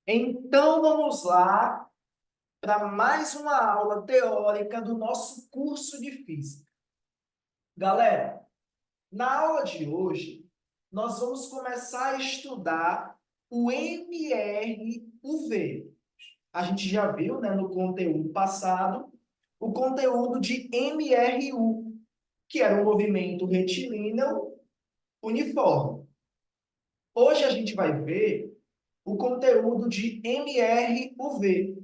Então, vamos lá para mais uma aula teórica do nosso curso de Física. Galera, na aula de hoje, nós vamos começar a estudar o MRUV. A gente já viu, né, no conteúdo passado, o conteúdo de MRU, que era um movimento retilíneo uniforme. Hoje a gente vai ver o conteúdo de MRUV,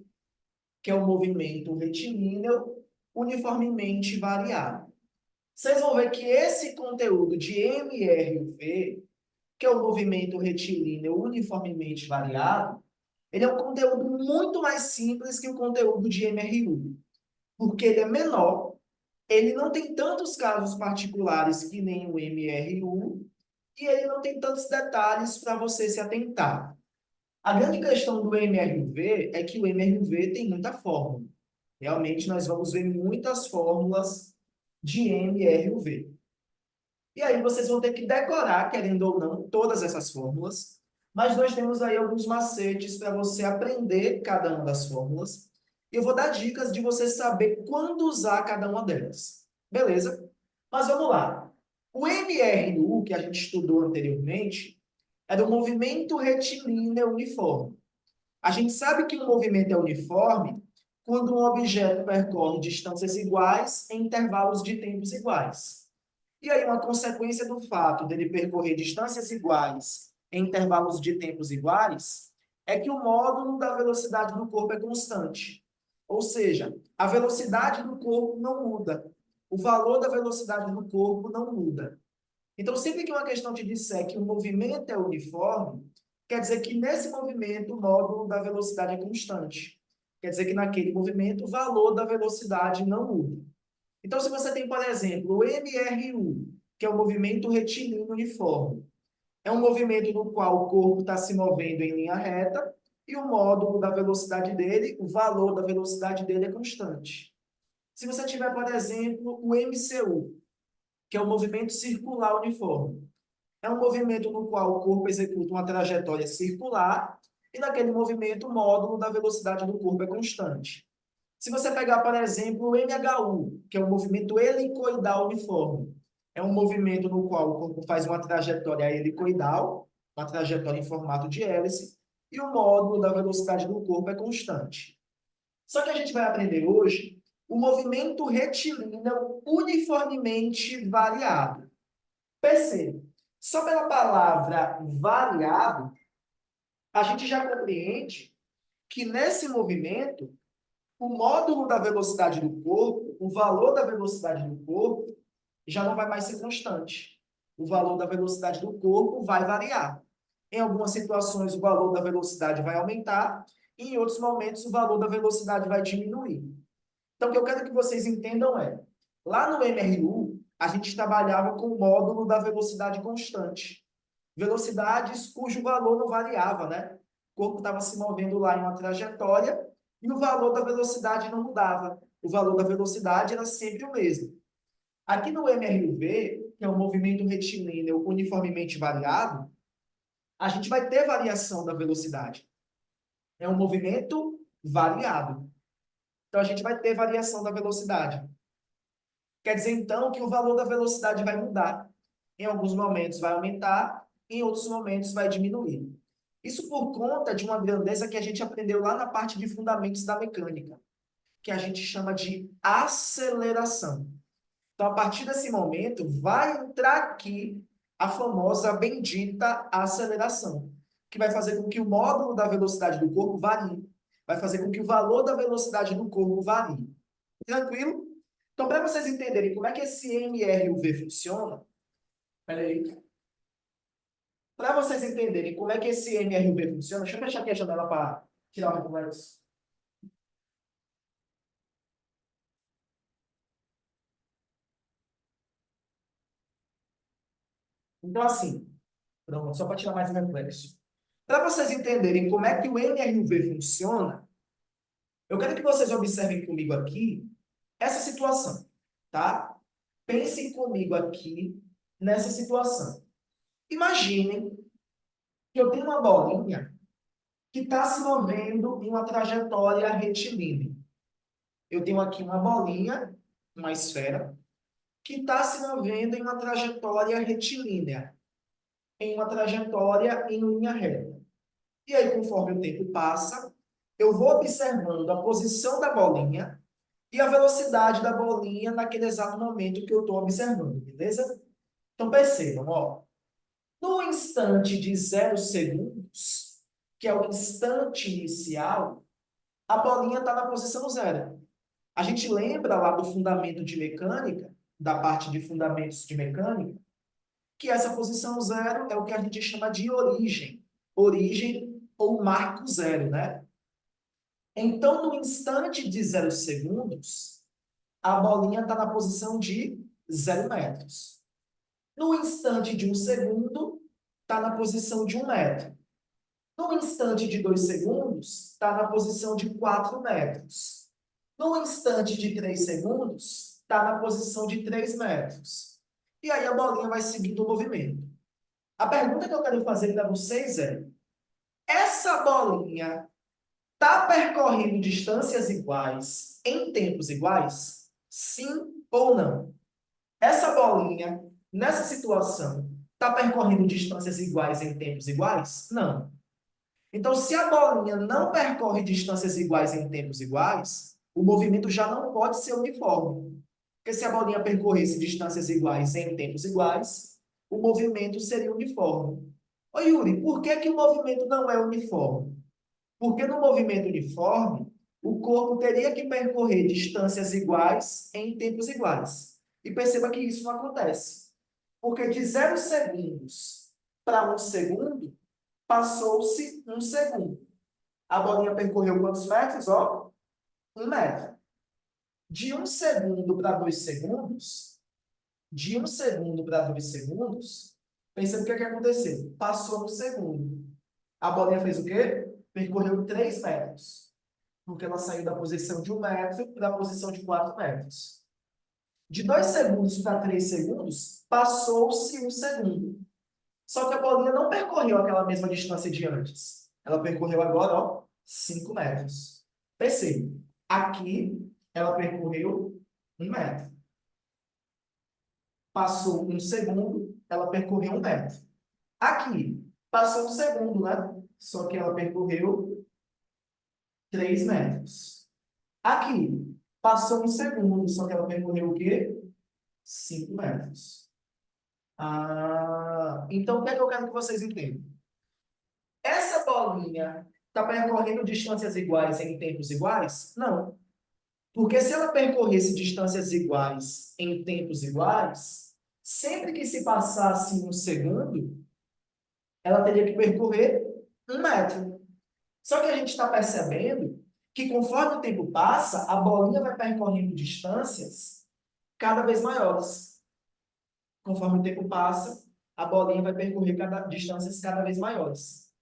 que é o movimento retilíneo uniformemente variado. Vocês vão ver que esse conteúdo de MRUV, que é o movimento retilíneo uniformemente variado, ele é um conteúdo muito mais simples que o conteúdo de MRU, porque ele é menor, ele não tem tantos casos particulares que nem o MRU, e ele não tem tantos detalhes para você se atentar. A grande questão do MRUV é que o MRUV tem muita fórmula. Realmente, nós vamos ver muitas fórmulas de MRUV. E aí, vocês vão ter que decorar, querendo ou não, todas essas fórmulas. Mas nós temos aí alguns macetes para você aprender cada uma das fórmulas. E eu vou dar dicas de você saber quando usar cada uma delas. Beleza? Mas vamos lá. O MRU, que a gente estudou anteriormente, era o movimento retilíneo uniforme. A gente sabe que o movimento é uniforme quando um objeto percorre distâncias iguais em intervalos de tempos iguais. E aí, uma consequência do fato dele percorrer distâncias iguais em intervalos de tempos iguais é que o módulo da velocidade do corpo é constante. Ou seja, a velocidade do corpo não muda. O valor da velocidade do corpo não muda. Então, sempre que uma questão te disser que o movimento é uniforme, quer dizer que nesse movimento o módulo da velocidade é constante. Quer dizer que naquele movimento o valor da velocidade não muda. Então, se você tem, por exemplo, o MRU, que é o movimento retilíneo uniforme, é um movimento no qual o corpo está se movendo em linha reta e o módulo da velocidade dele, o valor da velocidade dele é constante. Se você tiver, por exemplo, o MCU, que é o movimento circular uniforme, é um movimento no qual o corpo executa uma trajetória circular e naquele movimento o módulo da velocidade do corpo é constante. Se você pegar, por exemplo, o MHU, que é um movimento helicoidal uniforme, é um movimento no qual o corpo faz uma trajetória helicoidal, uma trajetória em formato de hélice, e o módulo da velocidade do corpo é constante. Só que a gente vai aprender hoje o movimento retilíneo uniformemente variado. Perceba, só pela palavra variado, a gente já compreende que nesse movimento, o módulo da velocidade do corpo, o valor da velocidade do corpo, já não vai mais ser constante. O valor da velocidade do corpo vai variar. Em algumas situações, o valor da velocidade vai aumentar, e em outros momentos, o valor da velocidade vai diminuir. Então, o que eu quero que vocês entendam é, lá no MRU, a gente trabalhava com o módulo da velocidade constante. Velocidades cujo valor não variava, né? O corpo estava se movendo lá em uma trajetória e o valor da velocidade não mudava. O valor da velocidade era sempre o mesmo. Aqui no MRUV, que é um movimento retilíneo uniformemente variado, a gente vai ter variação da velocidade. É um movimento variado. Então, a gente vai ter variação da velocidade. Quer dizer, então, que o valor da velocidade vai mudar. Em alguns momentos vai aumentar, em outros momentos vai diminuir. Isso por conta de uma grandeza que a gente aprendeu lá na parte de fundamentos da mecânica, que a gente chama de aceleração. Então, a partir desse momento, vai entrar aqui a famosa bendita aceleração, que vai fazer com que o módulo da velocidade do corpo varie, vai fazer com que o valor da velocidade do corpo varie. Tranquilo? Então, para vocês entenderem como é que esse MRUV funciona, peraí. Para vocês entenderem como é que esse MRUV funciona, deixa eu fechar aqui a janela para tirar o reflexo. Então, assim, pronto, só para tirar mais um reflexo. Para vocês entenderem como é que o MRUV funciona, eu quero que vocês observem comigo aqui essa situação, tá? Pensem comigo aqui nessa situação. Imaginem que eu tenho uma bolinha que está se movendo em uma trajetória retilínea. Eu tenho aqui uma bolinha, uma esfera, que está se movendo em uma trajetória retilínea, em uma trajetória em linha reta. E aí, conforme o tempo passa, eu vou observando a posição da bolinha e a velocidade da bolinha naquele exato momento que eu estou observando, beleza? Então, percebam, ó, no instante de 0 segundos, que é o instante inicial, a bolinha está na posição 0. A gente lembra lá do fundamento de mecânica, da parte de fundamentos de mecânica, que essa posição 0 é o que a gente chama de origem. Origem ou marco 0, né? Então, no instante de 0 segundos, a bolinha está na posição de 0 metros. No instante de 1 segundo, está na posição de 1 metro. No instante de 2 segundos, está na posição de 4 metros. No instante de 3 segundos, está na posição de 3 metros. E aí a bolinha vai seguindo o movimento. A pergunta que eu quero fazer para vocês é: essa bolinha está percorrendo distâncias iguais em tempos iguais? Sim ou não? Essa bolinha, nessa situação, está percorrendo distâncias iguais em tempos iguais? Não. Então, se a bolinha não percorre distâncias iguais em tempos iguais, o movimento já não pode ser uniforme. Porque se a bolinha percorresse distâncias iguais em tempos iguais, o movimento seria uniforme. Ô Yuri, por que que o movimento não é uniforme? Porque no movimento uniforme, o corpo teria que percorrer distâncias iguais em tempos iguais. E perceba que isso não acontece. Porque de 0 segundos para 1 segundo, passou-se 1 segundo. A bolinha percorreu quantos metros? Ó, 1 metro. De 1 segundo para 2 segundos, de 1 segundo para 2 segundos, pensa no que aconteceu. Passou 1 segundo. A bolinha fez o quê? Percorreu 3 metros. Porque ela saiu da posição de 1 metro para a posição de 4 metros. De 2 segundos para 3 segundos, passou-se 1 segundo. Só que a bolinha não percorreu aquela mesma distância de antes. Ela percorreu agora, ó, 5 metros. Perceba, aqui ela percorreu 1 metro. Passou 1 segundo, ela percorreu 1 metro. Aqui, passou 1 segundo, né? Só que ela percorreu 3 metros. Aqui, passou 1 segundo, só que ela percorreu o quê? 5 metros. Então o que é que eu quero que vocês entendam? Essa bolinha está percorrendo distâncias iguais em tempos iguais? Não. Porque se ela percorresse distâncias iguais em tempos iguais, sempre que se passasse 1 segundo, ela teria que percorrer 1 metro. Só que a gente está percebendo que conforme o tempo passa, a bolinha vai percorrendo distâncias cada vez maiores. Conforme o tempo passa, a bolinha vai percorrer distâncias cada vez maiores.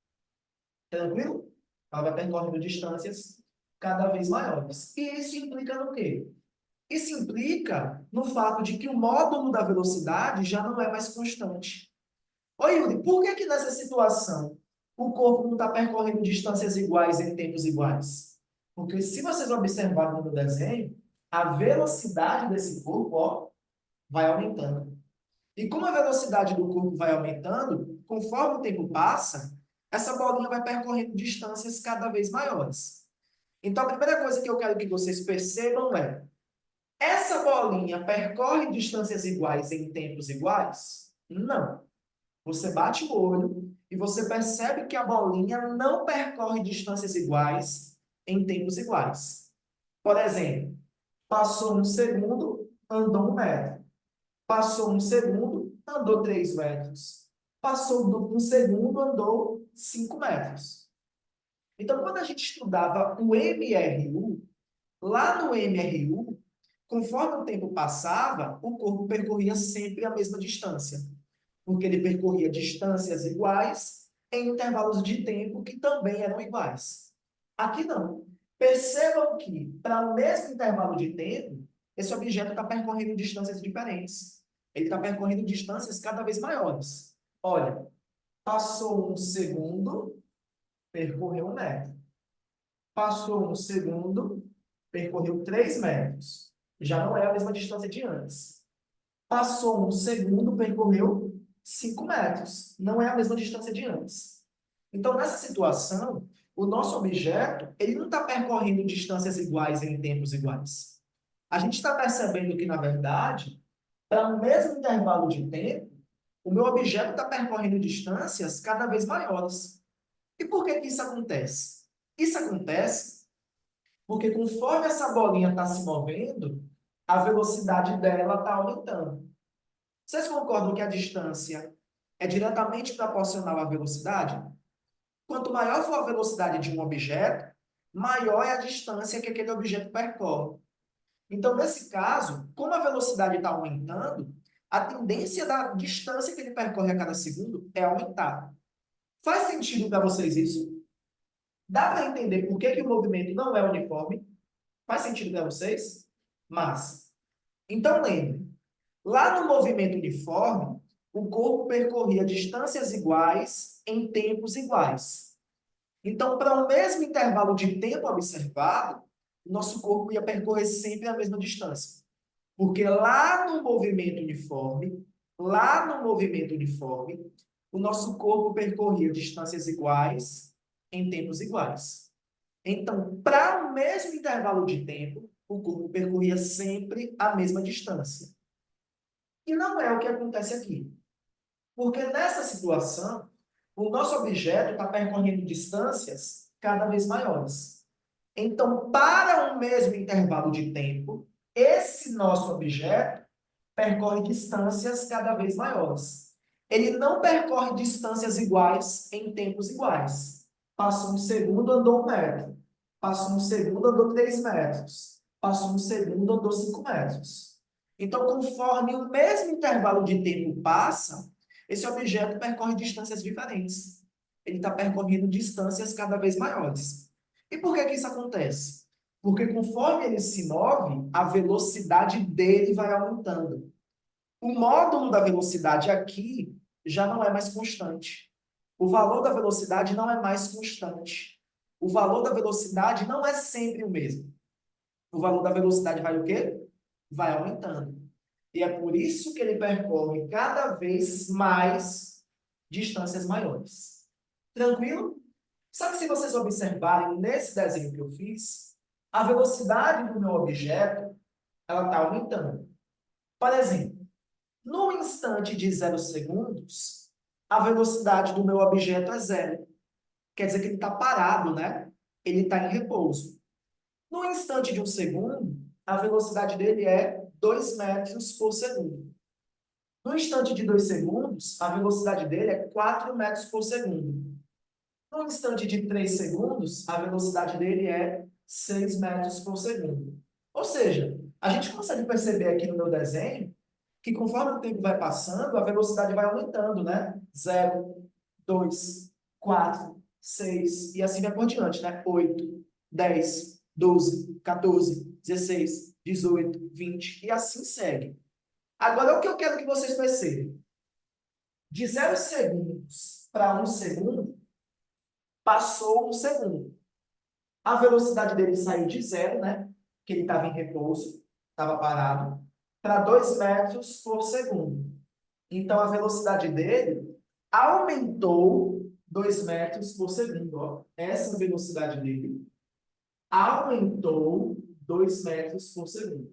Tranquilo? Ela vai percorrendo distâncias cada vez maiores. E isso implica no quê? Isso implica no fato de que o módulo da velocidade já não é mais constante. Oi, Yuri, por que que nessa situação o corpo não está percorrendo distâncias iguais em tempos iguais? Porque se vocês observarem no desenho, a velocidade desse corpo, ó, vai aumentando. E como a velocidade do corpo vai aumentando, conforme o tempo passa, essa bolinha vai percorrendo distâncias cada vez maiores. Então, a primeira coisa que eu quero que vocês percebam é: essa bolinha percorre distâncias iguais em tempos iguais? Não. Você bate o olho e você percebe que a bolinha não percorre distâncias iguais em tempos iguais. Por exemplo, passou 1 segundo, andou 1 metro. Passou 1 segundo, andou 3 metros. Passou 1 segundo, andou 5 metros. Então, quando a gente estudava o MRU, lá no MRU, conforme o tempo passava, o corpo percorria sempre a mesma distância, porque ele percorria distâncias iguais em intervalos de tempo que também eram iguais. Aqui não. Percebam que, para o mesmo intervalo de tempo, esse objeto está percorrendo distâncias diferentes. Ele está percorrendo distâncias cada vez maiores. Olha, passou 1 segundo, percorreu 1 metro. Passou um segundo, percorreu 3 metros. Já não é a mesma distância de antes. Passou um segundo, percorreu 5 metros. Não é a mesma distância de antes. Então, nessa situação, o nosso objeto ele não está percorrendo distâncias iguais em tempos iguais. A gente está percebendo que, na verdade, para o mesmo intervalo de tempo, o meu objeto está percorrendo distâncias cada vez maiores. E por que que isso acontece? Isso acontece porque conforme essa bolinha está se movendo, a velocidade dela está aumentando. Vocês concordam que a distância é diretamente proporcional à velocidade? Quanto maior for a velocidade de um objeto, maior é a distância que aquele objeto percorre. Então, nesse caso, como a velocidade está aumentando, a tendência da distância que ele percorre a cada segundo é aumentar. Faz sentido para vocês isso? Dá para entender por que que o movimento não é uniforme? Faz sentido para vocês? Mas, então lembre, lá no movimento uniforme, o corpo percorria distâncias iguais em tempos iguais. Então, para o mesmo intervalo de tempo observado, o nosso corpo ia percorrer sempre a mesma distância. Porque lá no movimento uniforme, o nosso corpo percorria distâncias iguais em tempos iguais. Então, para o mesmo intervalo de tempo, o corpo percorria sempre a mesma distância. E não é o que acontece aqui. Porque nessa situação, o nosso objeto está percorrendo distâncias cada vez maiores. Então, para o mesmo intervalo de tempo, esse nosso objeto percorre distâncias cada vez maiores. Ele não percorre distâncias iguais em tempos iguais. Passou um segundo, andou 1 metro. Passou um segundo, andou 3 metros. Passou um segundo, andou 5 metros. Então, conforme o mesmo intervalo de tempo passa, esse objeto percorre distâncias diferentes. Ele está percorrendo distâncias cada vez maiores. E por que que isso acontece? Porque conforme ele se move, a velocidade dele vai aumentando. O módulo da velocidade aqui já não é mais constante. O valor da velocidade não é mais constante. O valor da velocidade não é sempre o mesmo. O valor da velocidade vai o quê? Vai aumentando. E é por isso que ele percorre cada vez mais distâncias maiores. Tranquilo? Sabe, se vocês observarem nesse desenho que eu fiz, a velocidade do meu objeto, ela está aumentando. Por exemplo, no instante de 0 segundos, a velocidade do meu objeto é 0. Quer dizer que ele está parado, né? Ele está em repouso. No instante de 1 segundo, a velocidade dele é 2 metros por segundo. No instante de 2 segundos, a velocidade dele é 4 metros por segundo. No instante de 3 segundos, a velocidade dele é 6 metros por segundo. Ou seja, a gente consegue perceber aqui no meu desenho que conforme o tempo vai passando, a velocidade vai aumentando, né? 0, 2, 4, 6 e assim vai por diante, né? 8, 10, 12, 14, 16, 18, 20 e assim segue. Agora, o que eu quero que vocês percebam? De 0 segundos para 1 segundo, passou 1 segundo. A velocidade dele saiu de 0, né? Que ele estava em repouso, estava parado, para 2 metros por segundo. Então, a velocidade dele aumentou 2 metros por segundo. Ó. Essa velocidade dele aumentou 2 metros por segundo.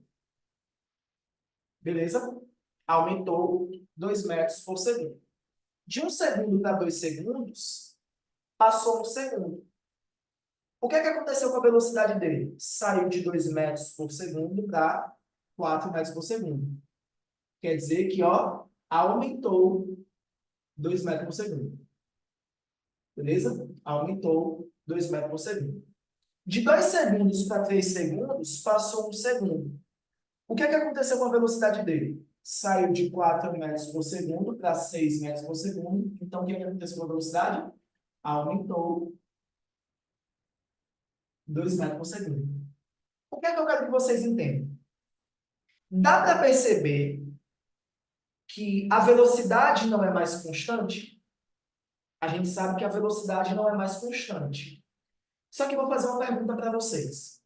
Beleza? Aumentou 2 metros por segundo. De 1 segundo para 2 segundos, passou 1 segundo. O que é que aconteceu com a velocidade dele? Saiu de 2 metros por segundo para 4 metros por segundo. Quer dizer que, ó, aumentou 2 metros por segundo. Beleza? Aumentou 2 metros por segundo. De 2 segundos para 3 segundos, passou 1 segundo. O que é que aconteceu com a velocidade dele? Saiu de 4 metros por segundo para 6 metros por segundo. Então, o que é que aconteceu com a velocidade? Aumentou 2 metros por segundo. O que é que eu quero que vocês entendam? Dá para perceber que a velocidade não é mais constante? A gente sabe que a velocidade não é mais constante. Só que eu vou fazer uma pergunta para vocês.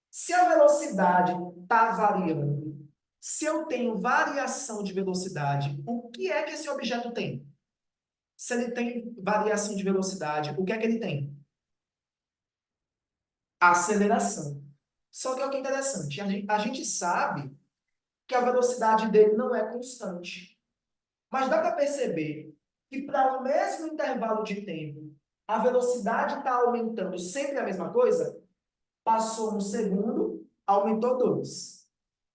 Se a velocidade está variando, se eu tenho variação de velocidade, o que é que esse objeto tem? Se ele tem variação de velocidade, o que é que ele tem? Aceleração. Só que é o que é interessante, a gente sabe que a velocidade dele não é constante. Mas dá para perceber que para o mesmo intervalo de tempo, a velocidade está aumentando sempre a mesma coisa? Passou um segundo, aumentou 2.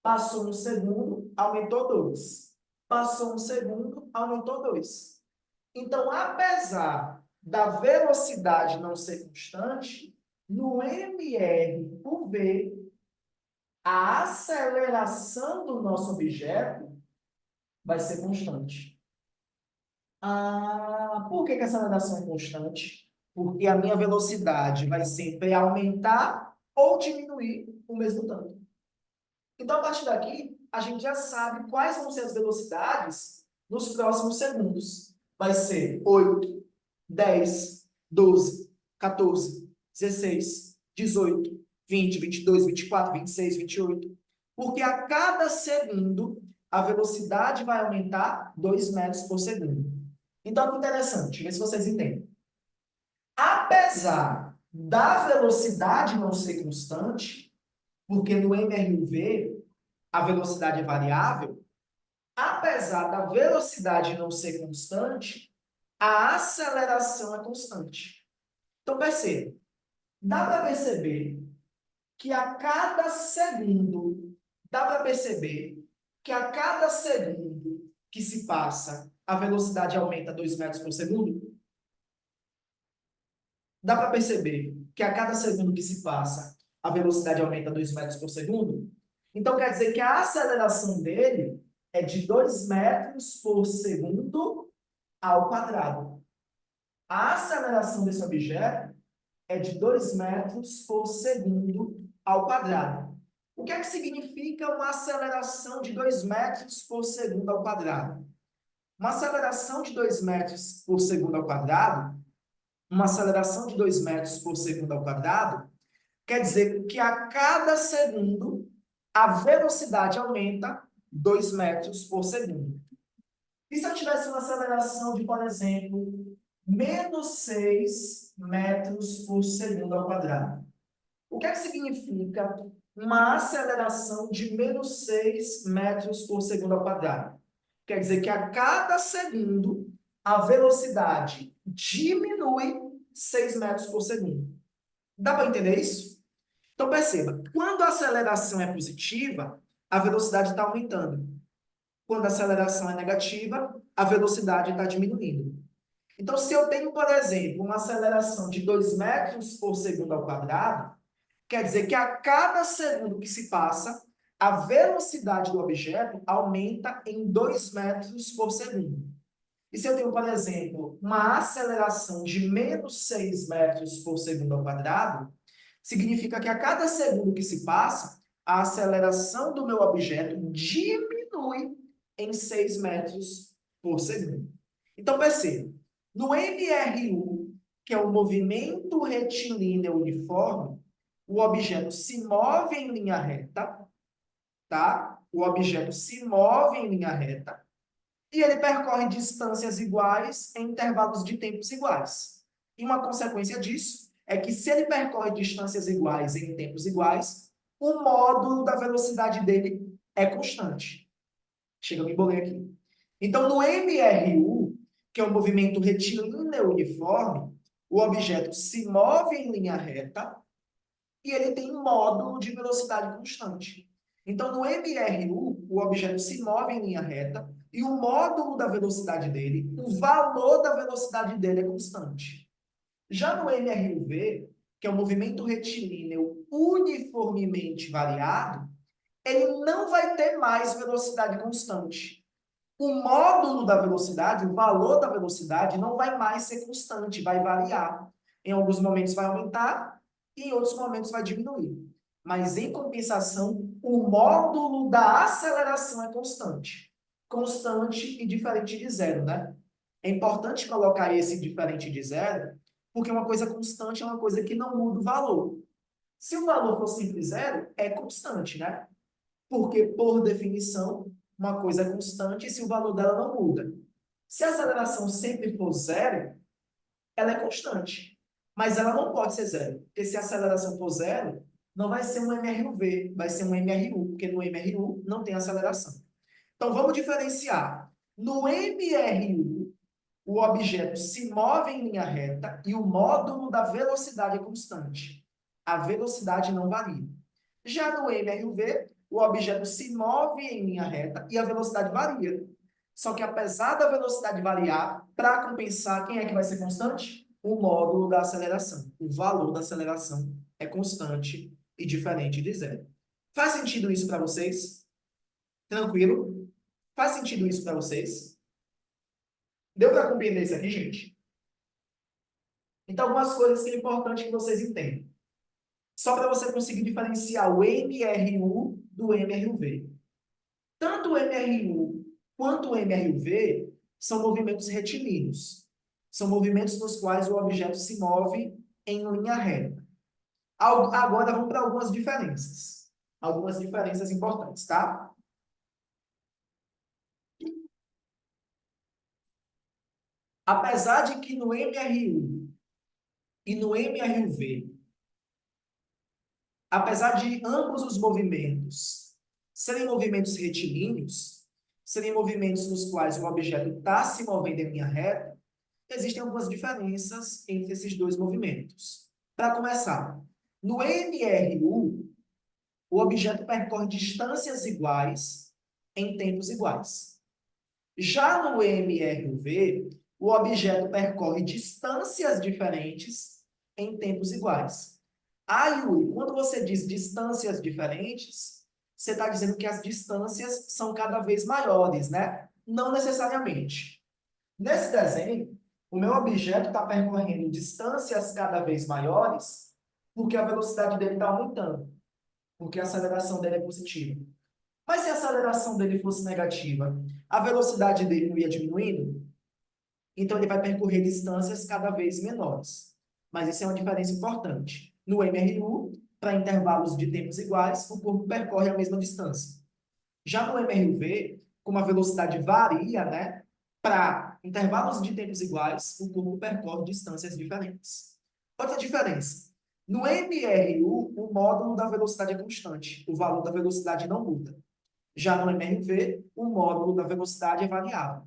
Passou um segundo, aumentou 2. Passou um segundo, aumentou 2. Então, apesar da velocidade não ser constante, no mr por v, a aceleração do nosso objeto vai ser constante. Por que essa aceleração é constante? Porque a minha velocidade vai sempre aumentar ou diminuir o mesmo tanto. Então, a partir daqui, a gente já sabe quais vão ser as velocidades nos próximos segundos. Vai ser 8, 10, 12, 14, 16, 18, 20, 22, 24, 26, 28. Porque a cada segundo, a velocidade vai aumentar 2 metros por segundo. Então, que interessante, vê se vocês entendem. Apesar da velocidade não ser constante, porque no MRUV a velocidade é variável, apesar da velocidade não ser constante, a aceleração é constante. Então, perceba, dá para perceber que a cada segundo, dá para perceber que a cada segundo que se passa, a velocidade aumenta 2 metros por segundo? Dá para perceber que a cada segundo que se passa, a velocidade aumenta 2 metros por segundo? Então, quer dizer que a aceleração dele é de 2 metros por segundo ao quadrado. A aceleração desse objeto é de 2 metros por segundo ao quadrado. O que é que significa uma aceleração de 2 metros por segundo ao quadrado? Uma aceleração de 2 metros por segundo ao quadrado, uma aceleração de 2 metros por segundo ao quadrado, quer dizer que a cada segundo a velocidade aumenta 2 metros por segundo. E se eu tivesse uma aceleração de, por exemplo, menos 6 metros por segundo ao quadrado? O que é que significa uma aceleração de menos 6 metros por segundo ao quadrado? Quer dizer que a cada segundo a velocidade diminui 6 metros por segundo. Dá para entender isso? Então perceba, quando a aceleração é positiva, a velocidade está aumentando. Quando a aceleração é negativa, a velocidade está diminuindo. Então, se eu tenho, por exemplo, uma aceleração de 2 metros por segundo ao quadrado, quer dizer que a cada segundo que se passa, a velocidade do objeto aumenta em 2 metros por segundo. E se eu tenho, por exemplo, uma aceleração de menos 6 metros por segundo ao quadrado, significa que a cada segundo que se passa, a aceleração do meu objeto diminui em 6 metros por segundo. Então, perceba, no MRU, que é o movimento retilíneo uniforme, o objeto se move em linha reta, tá? O objeto se move em linha reta e ele percorre distâncias iguais em intervalos de tempos iguais. E uma consequência disso é que se ele percorre distâncias iguais em tempos iguais, o módulo da velocidade dele é constante. Chega, eu me embolei aqui. Então, no MRU, que é o movimento retilíneo uniforme, o objeto se move em linha reta e ele tem um módulo de velocidade constante. Então, no MRU, o objeto se move em linha reta e o módulo da velocidade dele, o valor da velocidade dele é constante. Já no MRUV, que é o movimento retilíneo uniformemente variado, ele não vai ter mais velocidade constante. O módulo da velocidade, o valor da velocidade, não vai mais ser constante, vai variar. Em alguns momentos vai aumentar e em outros momentos vai diminuir. Mas, em compensação, o módulo da aceleração é constante. Constante e diferente de zero, né? É importante colocar esse diferente de zero, porque uma coisa constante é uma coisa que não muda o valor. Se o valor for sempre zero, é constante, né? Porque, por definição, uma coisa é constante se o valor dela não muda. Se a aceleração sempre for zero, ela é constante. Mas ela não pode ser zero. Porque se a aceleração for zero, não vai ser um MRUV, vai ser um MRU, porque no MRU não tem aceleração. Então, vamos diferenciar. No MRU, o objeto se move em linha reta e o módulo da velocidade é constante. A velocidade não varia. Já no MRUV, o objeto se move em linha reta e a velocidade varia. Só que apesar da velocidade variar, para compensar, quem é que vai ser constante? O módulo da aceleração. O valor da aceleração é constante e diferente de zero. Faz sentido isso para vocês? Tranquilo? Faz sentido isso para vocês? Deu para compreender isso aqui, gente? Então, algumas coisas que é importante que vocês entendam. Só para você conseguir diferenciar o MRU do MRUV. Tanto o MRU quanto o MRUV são movimentos retilíneos. São movimentos nos quais o objeto se move em linha reta. Agora vamos para algumas diferenças. Algumas diferenças importantes, tá? Apesar de que no MRU e no MRUV, apesar de ambos os movimentos serem movimentos retilíneos, serem movimentos nos quais o objeto está se movendo em linha reta, existem algumas diferenças entre esses dois movimentos. Para começar, no MRU, o objeto percorre distâncias iguais em tempos iguais. Já no MRUV, o objeto percorre distâncias diferentes em tempos iguais. Ah, Yuri, quando você diz distâncias diferentes, você está dizendo que as distâncias são cada vez maiores, né? Não necessariamente. Nesse desenho, o meu objeto está percorrendo distâncias cada vez maiores porque a velocidade dele está aumentando, porque a aceleração dele é positiva. Mas se a aceleração dele fosse negativa, a velocidade dele não ia diminuindo? Então ele vai percorrer distâncias cada vez menores. Mas isso é uma diferença importante. No MRU, para intervalos de tempos iguais, o corpo percorre a mesma distância. Já no MRV, como a velocidade varia, né, para intervalos de tempos iguais, o corpo percorre distâncias diferentes. Outra diferença. No MRU, o módulo da velocidade é constante. O valor da velocidade não muda. Já no MRV, o módulo da velocidade é variável.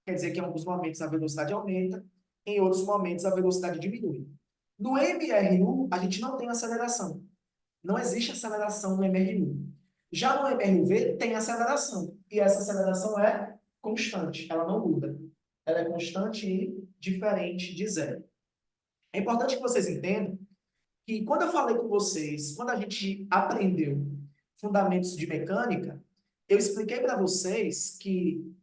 Quer dizer que em alguns momentos a velocidade aumenta, em outros momentos a velocidade diminui. No MRU, a gente não tem aceleração. Não existe aceleração no MRU. Já no MRV, tem aceleração. E essa aceleração é constante, ela não muda. Ela é constante e diferente de zero. É importante que vocês entendam que quando eu falei com vocês, quando a gente aprendeu fundamentos de mecânica, eu expliquei para vocês que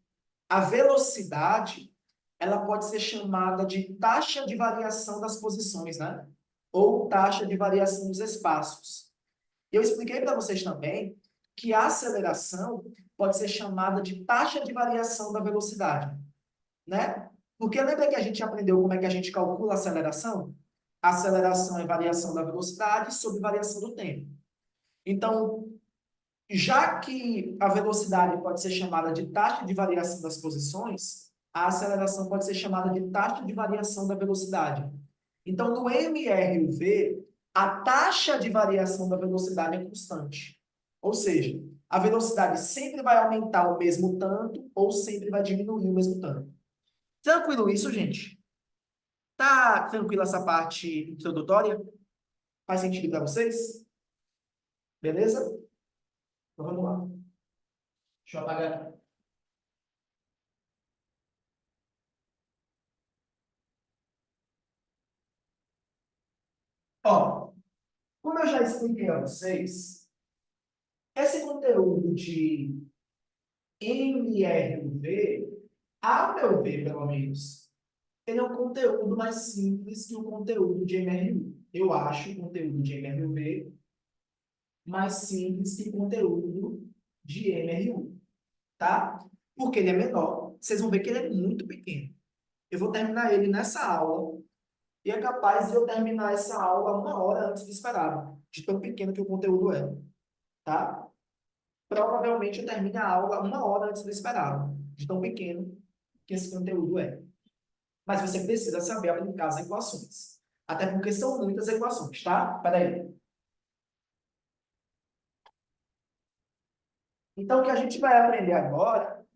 a velocidade ela pode ser chamada de taxa de variação das posições, né? Ou taxa de variação dos espaços. Eu expliquei para vocês também que a aceleração pode ser chamada de taxa de variação da velocidade, né? Porque lembra que a gente aprendeu como é que a gente calcula a aceleração? A aceleração é variação da velocidade sobre variação do tempo. Então, já que a velocidade pode ser chamada de taxa de variação das posições, a aceleração pode ser chamada de taxa de variação da velocidade. Então, no MRUV, a taxa de variação da velocidade é constante. Ou seja, a velocidade sempre vai aumentar o mesmo tanto ou sempre vai diminuir o mesmo tanto. Tranquilo isso, gente? Tá tranquila essa parte introdutória? Faz sentido para vocês? Beleza? Então vamos lá. Deixa eu apagar aqui. Ó, como eu já expliquei a vocês, esse conteúdo de MRUV, a meu ver, pelo menos, ele é um conteúdo mais simples que o conteúdo de MRU. Eu acho o conteúdo de MRUV mais simples que o conteúdo de MRU, tá? Porque ele é menor. Vocês vão ver que ele é muito pequeno. eu vou terminar ele nessa aula, e é capaz de eu terminar essa aula 1 hora antes do esperado, de tão pequeno que o conteúdo é, tá? Provavelmente eu termine a aula 1 hora antes do esperado, de tão pequeno que esse conteúdo é. Mas você precisa saber aplicar as equações. Até porque são muitas equações, tá? Peraí. Então, o que a gente vai aprender agora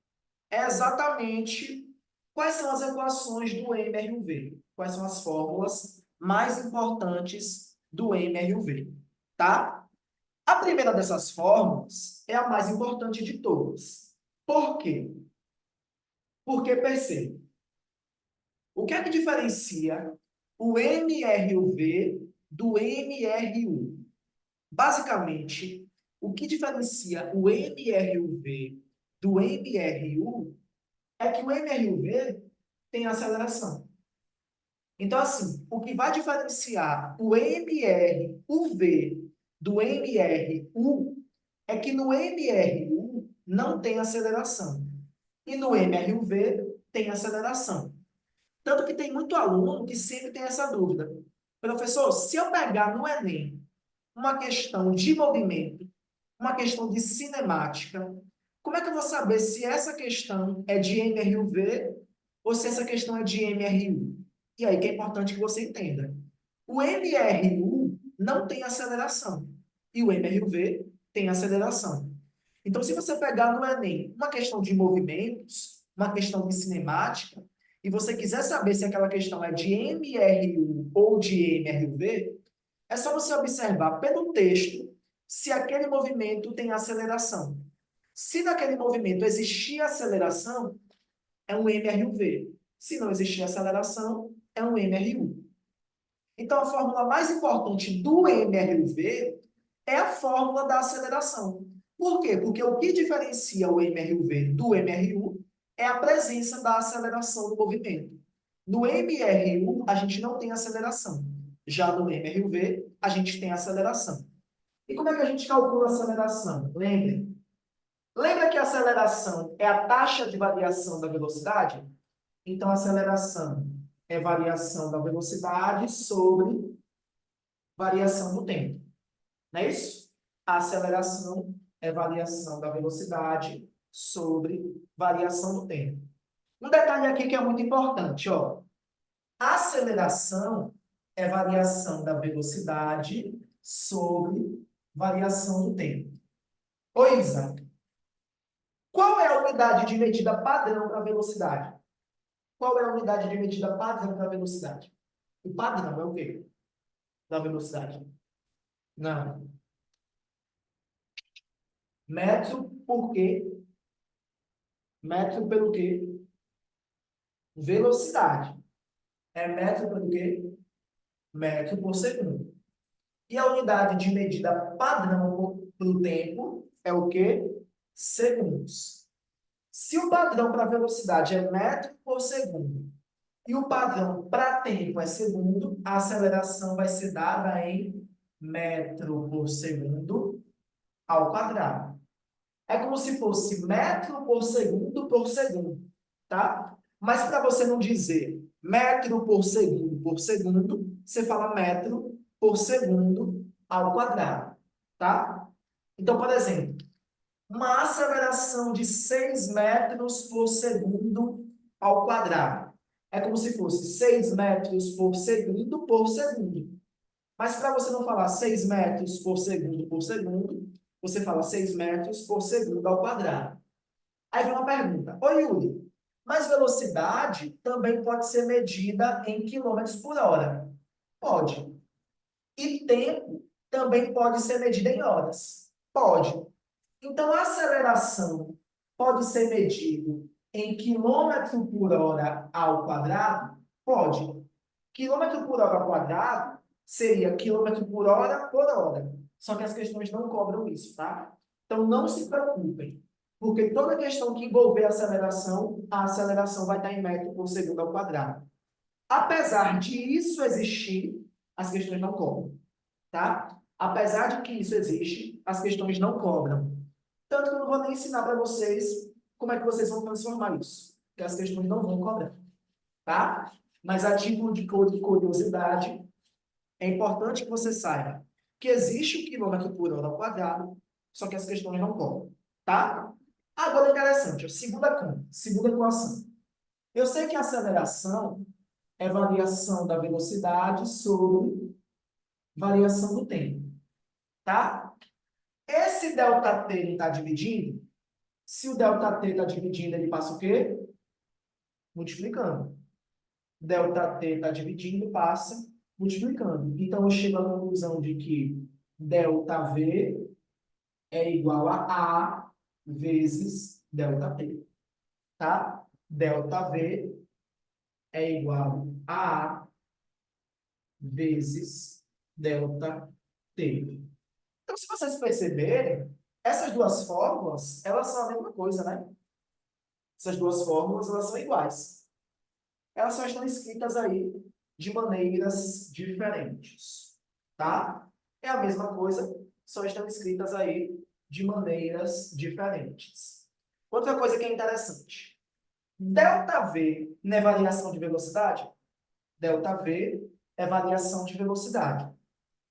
é exatamente quais são as equações do MRUV. Quais são as fórmulas mais importantes do MRUV, tá? A primeira dessas fórmulas é a mais importante de todas. Por quê? Porque, perceba, o que é que diferencia o MRUV do MRU? Basicamente, o que diferencia o MRUV do MRU é que o MRUV tem aceleração. Então, assim, o que vai diferenciar o MRUV do MRU é que no MRU não tem aceleração. E no MRUV tem aceleração. Tanto que tem muito aluno que sempre tem essa dúvida. Professor, se eu pegar no Enem uma questão de movimento, uma questão de cinemática, como é que eu vou saber se essa questão é de MRUV ou se essa questão é de MRU? E aí que é importante que você entenda. O MRU não tem aceleração e o MRUV tem aceleração. Então, se você pegar no Enem uma questão de movimentos, uma questão de cinemática, e você quiser saber se aquela questão é de MRU ou de MRUV, é só você observar pelo texto se aquele movimento tem aceleração. Se naquele movimento existir aceleração, é um MRUV. Se não existir aceleração, é um MRU. Então, a fórmula mais importante do MRUV é a fórmula da aceleração. Por quê? Porque o que diferencia o MRUV do MRU é a presença da aceleração do movimento. No MRU, a gente não tem aceleração. Já no MRUV, a gente tem aceleração. E como é que a gente calcula a aceleração? Lembre. Lembra que a aceleração é a taxa de variação da velocidade? Então, a aceleração é variação da velocidade sobre variação do tempo. Não é isso? A aceleração é variação da velocidade sobre variação do tempo. Um detalhe aqui que é muito importante, ó. A aceleração é variação da velocidade sobre variação do tempo. Ô, Isa, qual é a unidade de medida padrão para velocidade? Qual é a unidade de medida padrão para velocidade? O padrão é o quê? Da velocidade? Não. Metro por quê? Metro pelo quê? Velocidade. É metro pelo quê? Metro por segundo. E a unidade de medida padrão para o tempo é o quê? Segundos. Se o padrão para velocidade é metro por segundo e o padrão para tempo é segundo, a aceleração vai ser dada em metro por segundo ao quadrado. É como se fosse metro por segundo, tá? Mas para você não dizer metro por segundo, você fala metro por segundo ao quadrado, tá? Então, por exemplo, uma aceleração de 6 metros por segundo ao quadrado. É como se fosse 6 metros por segundo. Mas para você não falar 6 metros por segundo, você fala 6 metros por segundo ao quadrado. Aí vem uma pergunta. Oi, Yuri, mas velocidade também pode ser medida em quilômetros por hora? Pode. E tempo também pode ser medida em horas? Pode. Então, a aceleração pode ser medido em quilômetro por hora ao quadrado? Pode. Quilômetro por hora ao quadrado seria quilômetro por hora por hora. Só que as questões não cobram isso, tá? Então, não se preocupem, porque toda questão que envolver a aceleração vai estar em metro por segundo ao quadrado. Apesar de isso existir, as questões não cobram, tá? Apesar de que isso existe, as questões não cobram. Tanto que eu não vou nem ensinar para vocês como é que vocês vão transformar isso, porque as questões não vão cobrar. tá? Mas a título de curiosidade, é importante que você saiba que existe o quilômetro por hora ao quadrado, só que as questões não cobram, tá? Agora, interessante, a segunda conta, segunda equação. Eu sei que a aceleração é variação da velocidade sobre variação do tempo, tá? Esse ΔT ele está dividindo. Se o ΔT está dividindo, ele passa o quê? Multiplicando. ΔT está dividindo, passa multiplicando. Então, eu chego à conclusão de que ΔV é igual a A vezes ΔT. Tá? ΔV é igual a A vezes ΔT. Então, se vocês perceberem, essas duas fórmulas, elas são a mesma coisa, né? Essas duas fórmulas, elas são iguais. Elas só estão escritas aí de maneiras diferentes, tá? É a mesma coisa, só estão escritas aí de maneiras diferentes. Outra coisa que é interessante. ΔV não é variação de velocidade? ΔV é variação de velocidade.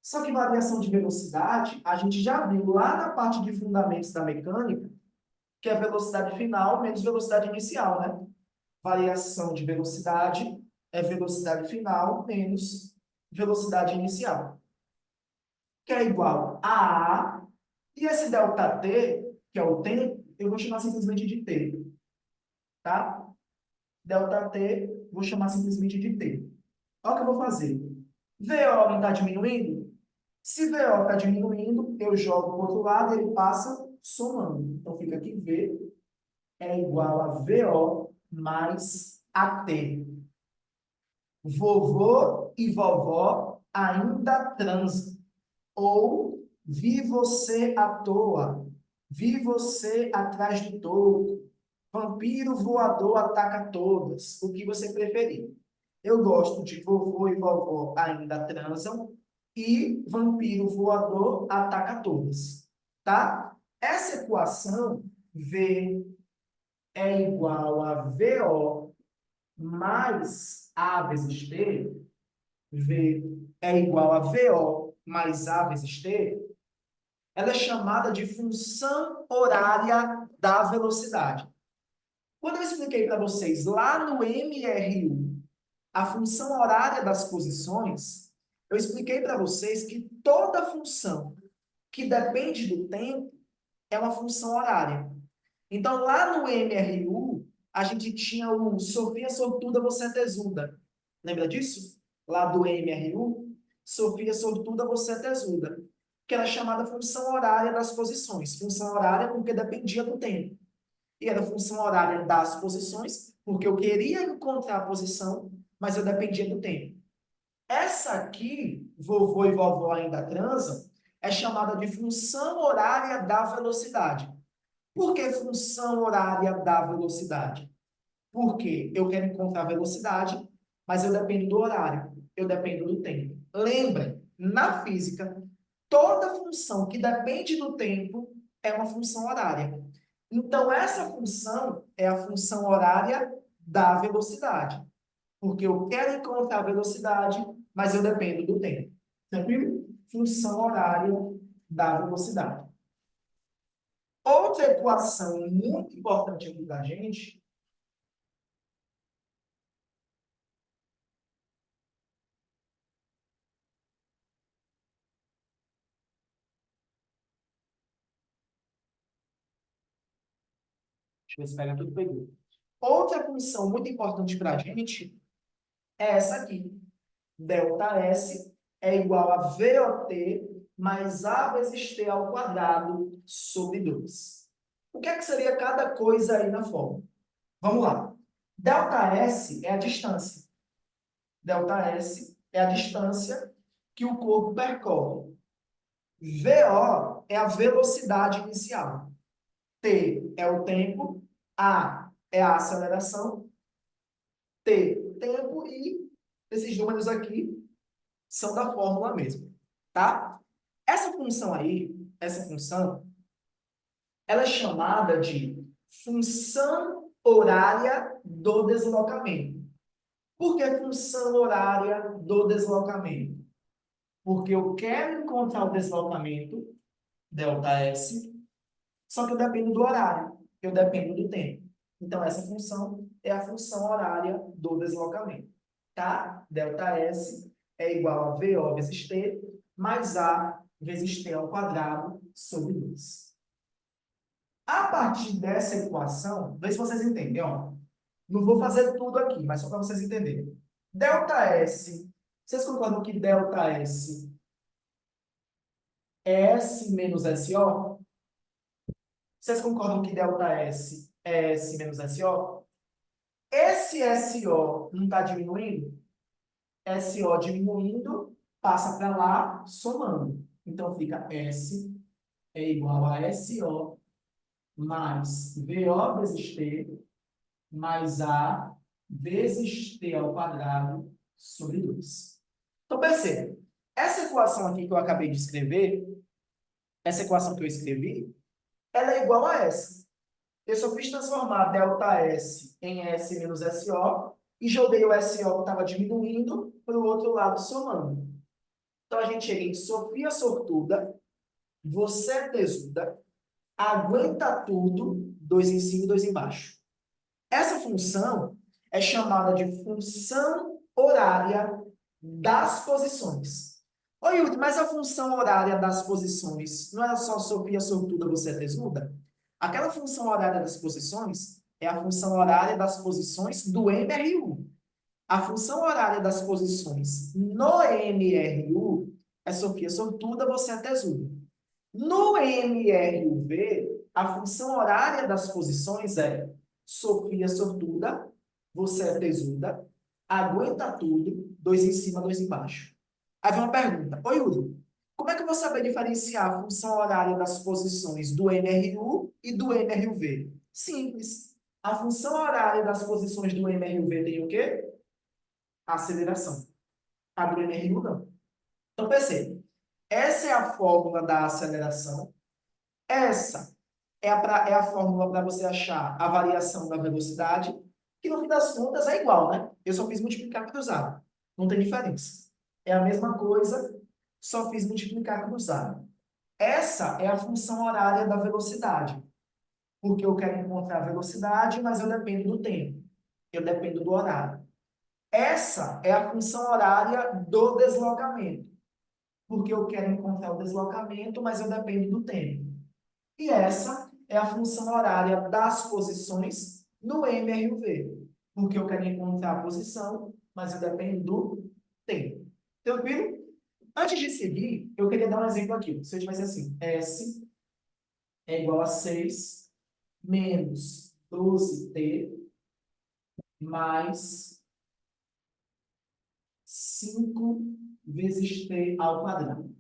Só que variação de velocidade, a gente já viu lá na parte de fundamentos da mecânica, que é velocidade final menos velocidade inicial, né? Variação de velocidade é velocidade final menos velocidade inicial, que é igual a A, e esse ΔT, que é o tempo, eu vou chamar simplesmente de T, tá? ΔT, vou chamar simplesmente de T. Olha o que eu vou fazer. VO está diminuindo? Se VO está diminuindo, eu jogo para o outro lado e ele passa somando. Então, fica aqui V é igual a VO mais AT. Vovô e vovó ainda transam. Ou vi você à toa. Vi você atrás do touro. Vampiro voador ataca todas. O que você preferir. Eu gosto de vovô e vovó ainda transam e vampiro voador ataca todas. Tá? Essa equação V é igual a VO mais A vezes T, V é igual a VO mais A vezes T, ela é chamada de função horária da velocidade. Quando eu expliquei para vocês lá no MRU a função horária das posições, eu expliquei para vocês que toda função que depende do tempo é uma função horária. Então, lá no MRU, a gente tinha o Sofia Sortuda, você é tesuda. Lembra disso? Lá do MRU, Sofia Sortuda, você é tesuda. Que era chamada função horária das posições. Função horária porque dependia do tempo. E era função horária das posições, porque eu queria encontrar a posição, mas eu dependia do tempo. Essa aqui, vovô e vovó ainda transam, é chamada de função horária da velocidade. Por que função horária da velocidade? Porque eu quero encontrar a velocidade, mas eu dependo do horário, eu dependo do tempo. Lembrem, na física, toda função que depende do tempo é uma função horária. Então, essa função é a função horária da velocidade. Porque eu quero encontrar a velocidade, mas eu dependo do tempo. Tranquilo? Função horária da velocidade. Outra equação muito importante aqui da gente. Deixa eu ver se pega tudo pegou. Outra função muito importante para a gente é essa aqui. ΔS é igual a VOT mais A vezes T ao quadrado sobre 2. O que é que seria cada coisa aí na fórmula? Vamos lá. ΔS é a distância. ΔS é a distância que o corpo percorre. VO é a velocidade inicial. T é o tempo, A é a aceleração, T, tempo, e esses números aqui são da fórmula mesmo, tá? Essa função aí, essa função, ela é chamada de função horária do deslocamento. Por que função horária do deslocamento? Porque eu quero encontrar o deslocamento, ΔS, só que eu dependo do horário, eu dependo do tempo. Então, essa função é a função horária do deslocamento. Tá? ΔS é igual a VO vezes T, mais A vezes T ao quadrado sobre 2. A partir dessa equação, vê se vocês entendem. Ó. Não vou fazer tudo aqui, mas só para vocês entenderem. ΔS, vocês concordam que ΔS é S menos SO? Vocês concordam que ΔS é S menos SO? Esse SO não está diminuindo? SO diminuindo, passa para lá, somando. Então, fica S é igual a SO mais VO vezes T mais A vezes T ao quadrado sobre 2. Então, perceba. Essa equação aqui que eu acabei de escrever, essa equação que eu escrevi, ela é igual a essa. Eu só fiz transformar ΔS em S menos SO e joguei o SO que estava diminuindo para o outro lado somando. Então, a gente chega em Sofia sortuda, você é tesuda, aguenta tudo, 2 em cima e 2 embaixo. Essa função é chamada de função horária das posições. Ô, Yuri, mas a função horária das posições não é só Sofia sortuda, você é tesuda? Aquela função horária das posições é a função horária das posições do MRU. A função horária das posições no MRU é Sofia sortuda, você é tesuda. No MRUV, a função horária das posições é Sofia sortuda, você é tesuda, aguenta tudo, 2 em cima, 2 embaixo. Aí vem uma pergunta. Oi, Yuri, como é que eu vou saber diferenciar a função horária das posições do MRU e do MRUV? Simples. A função horária das posições do MRUV tem o quê? Aceleração. A do MRU não. Então, perceba. Essa é a fórmula da aceleração. Essa é a fórmula para você achar a variação da velocidade, que no fim das contas é igual, né? Eu só fiz multiplicar cruzado. Não tem diferença. É a mesma coisa, só fiz multiplicar cruzado. Essa é a função horária da velocidade, porque eu quero encontrar a velocidade, mas eu dependo do tempo. Eu dependo do horário. Essa é a função horária do deslocamento, porque eu quero encontrar o deslocamento, mas eu dependo do tempo. E essa é a função horária das posições no MRUV, porque eu quero encontrar a posição, mas eu dependo do tempo. Tranquilo? Antes de seguir, eu queria dar um exemplo aqui. Se eu tivesse assim, S é igual a 6 menos 12T mais 5 vezes T ao quadrado.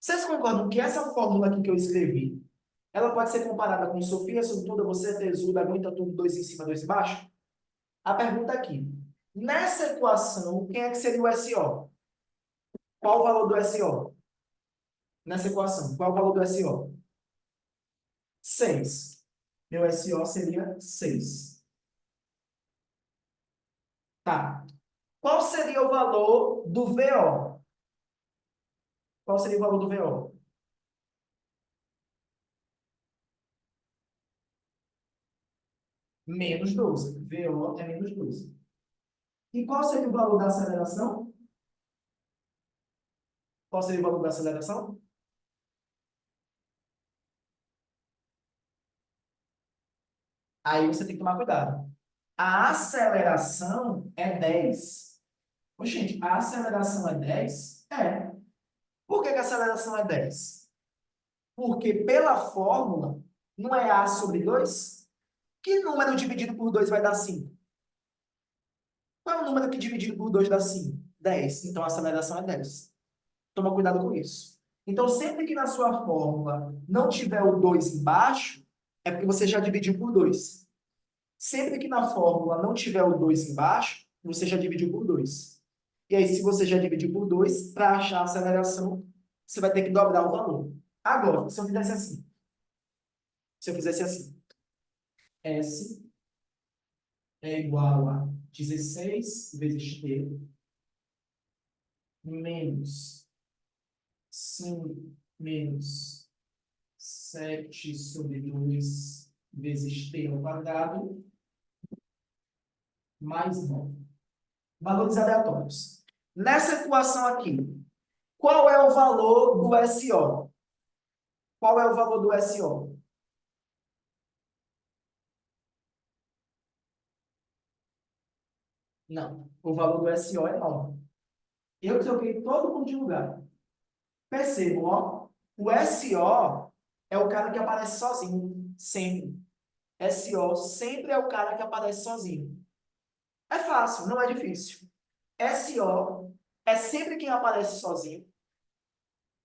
Vocês concordam que essa fórmula aqui que eu escrevi, ela pode ser comparada com Sofia sortuda, você é tesuda, aguenta tudo, 2 em cima, 2 embaixo? A pergunta aqui. Nessa equação, quem é que seria o SO? Qual o valor do SO? Nessa equação, qual o valor do SO? 6. Meu SO seria 6. Tá. Qual seria o valor do VO? Qual seria o valor do VO? Menos 12. VO é menos 12. E qual seria o valor da aceleração? Qual seria o valor da aceleração? Aí você tem que tomar cuidado. A aceleração é 10. Ô, gente, a aceleração é 10? É. Por que que a aceleração é 10? Porque pela fórmula, não é A sobre 2? Que número dividido por 2 vai dar 5? Qual é o número que dividido por 2 dá 5? 10. Então a aceleração é 10. Toma cuidado com isso. Então, sempre que na sua fórmula não tiver o 2 embaixo, é porque você já dividiu por 2. Sempre que na fórmula não tiver o 2 embaixo, você já dividiu por 2. E aí, se você já dividiu por 2, para achar a aceleração, você vai ter que dobrar o valor. Agora, se eu fizesse assim, se eu fizesse assim, S é igual a 16 vezes t menos 5 menos 7 sobre 2 vezes t ao quadrado mais 9. Valores aleatórios. Nessa equação aqui, qual é o valor do SO? Qual é o valor do SO? Não. O valor do SO é 9. Eu troquei todo mundo de lugar. Percebam, ó. O SO é o cara que aparece sozinho. Sempre. SO sempre é o cara que aparece sozinho. É fácil, não é difícil. SO é sempre quem aparece sozinho.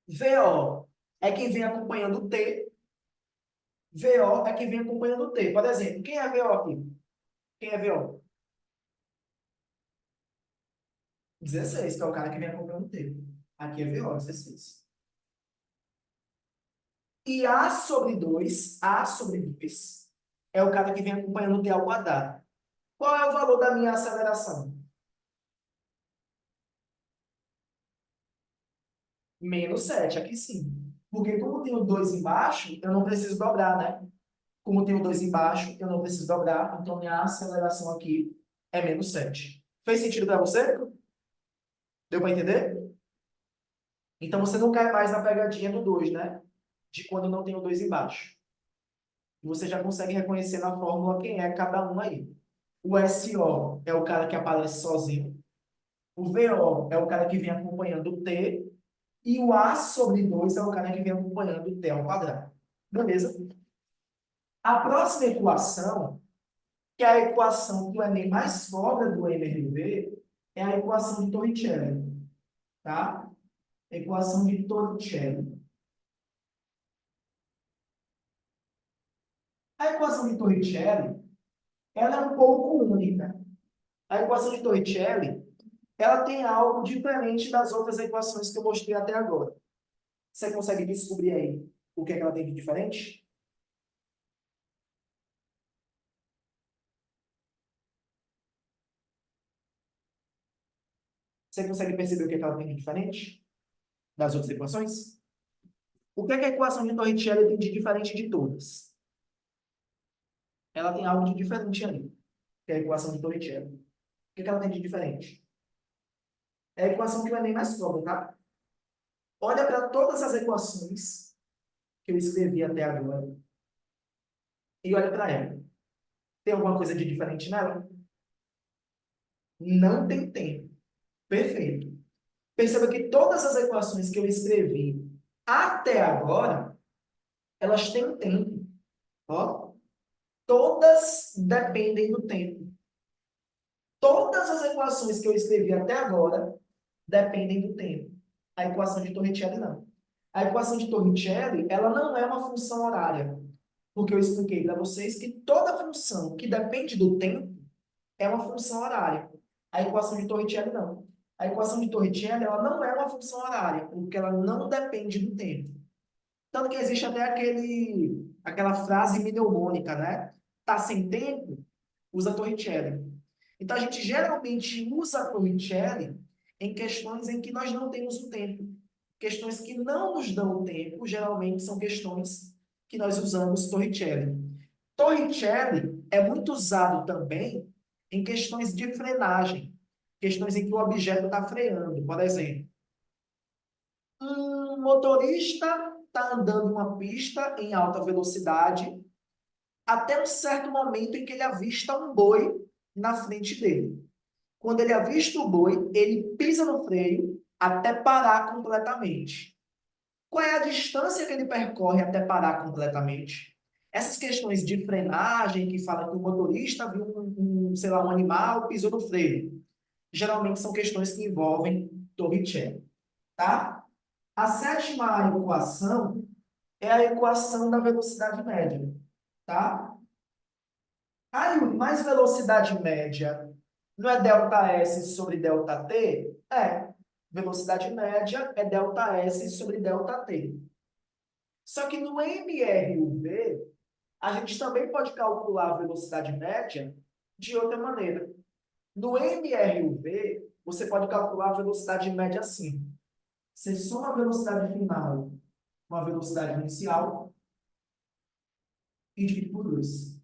VO é quem vem acompanhando o T. VO é quem vem acompanhando o T. Por exemplo, quem é VO aqui? Quem é VO? 16, que é o cara que vem acompanhando o T. Aqui é VO, 16. E A sobre 2 é o cara que vem acompanhando o T ao quadrado. Qual é o valor da minha aceleração? Menos 7, aqui sim. Porque como eu tenho 2 embaixo, eu não preciso dobrar, né? Como eu tenho 2 embaixo, eu não preciso dobrar. Então, minha aceleração aqui é menos 7. Fez sentido para você? Deu para entender? Então, você não cai mais na pegadinha do 2, né? De quando eu não tenho 2 embaixo. E você já consegue reconhecer na fórmula quem é cada um aí. O SO é o cara que aparece sozinho. O VO é o cara que vem acompanhando o T. E o A sobre 2 é o cara que vem acompanhando o T ao quadrado. Beleza? A próxima equação, que é a equação que o Enem mais cobra do MRV, é a equação de Torricelli. Tá? Equação de Torricelli. A equação de Torricelli, ela é um pouco única. A equação de Torricelli, ela tem algo diferente das outras equações que eu mostrei até agora. Você consegue descobrir aí o que é que ela tem de diferente? Você consegue perceber o que é que ela tem de diferente das outras equações? O que é que a equação de Torricelli tem de diferente de todas? Ela tem algo de diferente ali, que é a equação de Torricelli. O que é que ela tem de diferente? É a equação que o Enem mais cobra, tá? Olha para todas as equações que eu escrevi até agora e olha para ela. Tem alguma coisa de diferente nela? Não tem tempo. Perfeito. Perceba que todas as equações que eu escrevi até agora, elas têm tempo. Ó, todas dependem do tempo. Todas as equações que eu escrevi até agora dependem do tempo. A equação de Torricelli não. A equação de Torricelli, ela não é uma função horária, porque eu expliquei para vocês que toda função que depende do tempo é uma função horária. A equação de Torricelli não. A equação de Torricelli, ela não é uma função horária, porque ela não depende do tempo. Tanto que existe até aquela frase mnemônica, né? Tá sem tempo? Usa Torricelli. Então, a gente geralmente usa Torricelli em questões em que nós não temos o tempo. Questões que não nos dão o tempo, geralmente são questões que nós usamos Torricelli. Torricelli é muito usado também em questões de frenagem, questões em que o objeto está freando. Por exemplo, um motorista está andando uma pista em alta velocidade até um certo momento em que ele avista um boi na frente dele. Quando ele avista o boi, ele pisa no freio até parar completamente. Qual é a distância que ele percorre até parar completamente? Essas questões de frenagem, que fala que o motorista viu sei lá, um animal, pisou no freio, geralmente são questões que envolvem Torricelli, tá? A sétima equação é a equação da velocidade média, tá? Aí, mais velocidade média não é ΔS sobre ΔT? É. Velocidade média é ΔS sobre ΔT. Só que no MRUV, a gente também pode calcular a velocidade média de outra maneira. No MRUV, você pode calcular a velocidade média assim. Você soma a velocidade final com a velocidade inicial e divide por 2.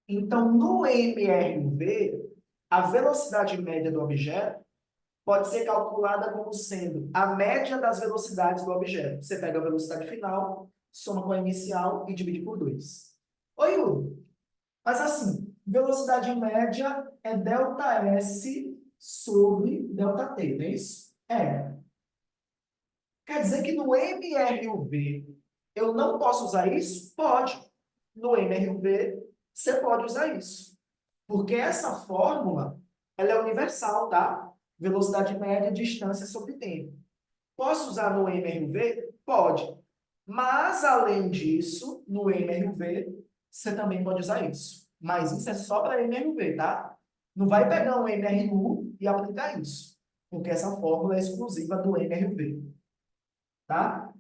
Então, no MRUV, a velocidade média do objeto pode ser calculada como sendo a média das velocidades do objeto. Você pega a velocidade final, soma com a inicial e divide por 2. Oi, Yuri. Mas assim, velocidade média é ΔS sobre ΔT, não é isso? É. Quer dizer que no MRUV eu não posso usar isso? Pode. No MRUV você pode usar isso. Porque essa fórmula ela é universal, tá? Velocidade média, distância sobre tempo. Posso usar no MRUV? Pode. Mas, além disso, no MRUV, você também pode usar isso. Mas isso é só para MRUV, tá? Não vai pegar um MRU e aplicar isso. Porque essa fórmula é exclusiva do MRUV. Tá?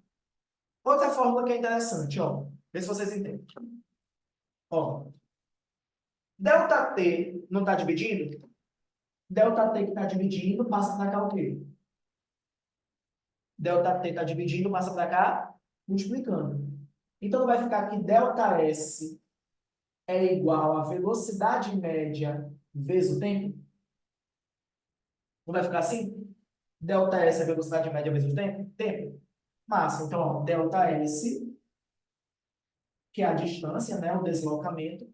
Outra fórmula que é interessante, ó. Vê se vocês entendem. Ó, ΔT não está dividindo? ΔT que está dividindo, passa para cá o quê? ΔT está dividindo, passa para cá, multiplicando. Então, vai ficar que ΔS é igual a velocidade média vezes o tempo? Não vai ficar assim? ΔS é a velocidade média vezes o tempo? Tempo. Massa. Então, ó, ΔS, que é a distância, né, o deslocamento,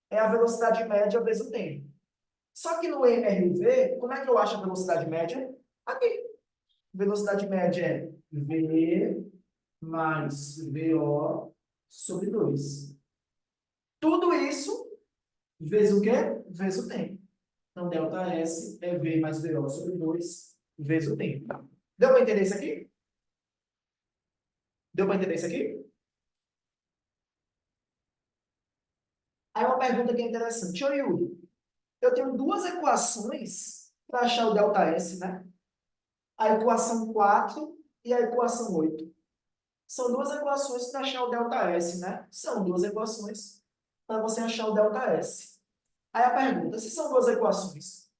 é a velocidade média vezes o tempo. Só que no MRV, como é que eu acho a velocidade média? Aqui. Velocidade média é V mais VO sobre 2. Tudo isso vezes o quê? Vezes o tempo. Então, ΔS é V mais VO sobre 2 vezes o tempo. Deu para entender isso aqui? Deu para entender isso aqui? Aí uma pergunta que é interessante. Ô, Yuri, eu tenho duas equações para achar o ΔS, né? A equação 4 e a equação 8. São duas equações para achar o ΔS, né? São duas equações para você achar o ΔS. Aí a pergunta, se são duas equações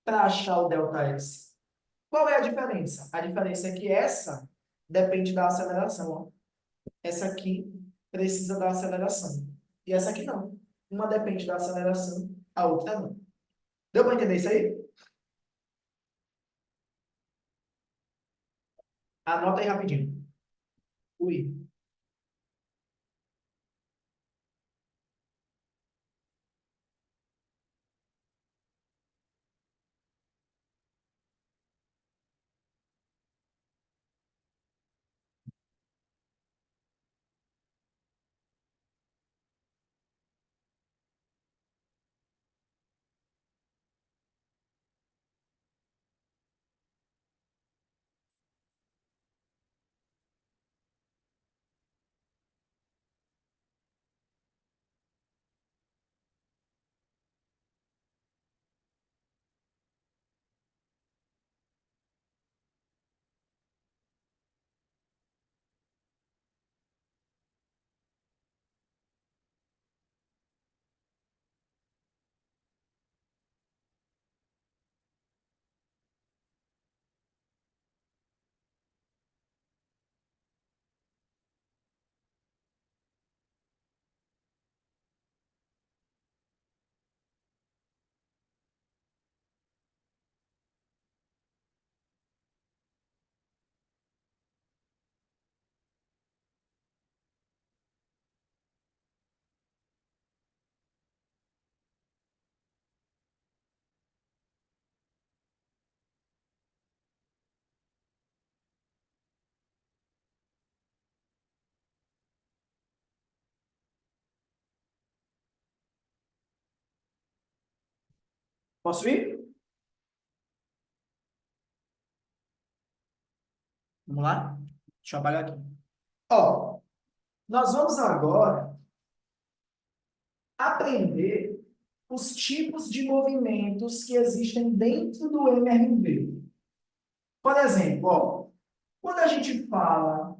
para achar o ΔS, qual é a diferença? A diferença é que essa depende da aceleração. Ó. Essa aqui precisa da aceleração. E essa aqui não. Uma depende da aceleração, a outra não. Deu para entender isso aí? Anota aí rapidinho. Ui. Posso ir? Vamos lá? Deixa eu apagar aqui. Ó, nós vamos agora aprender os tipos de movimentos que existem dentro do MRV. Por exemplo, ó, quando a gente fala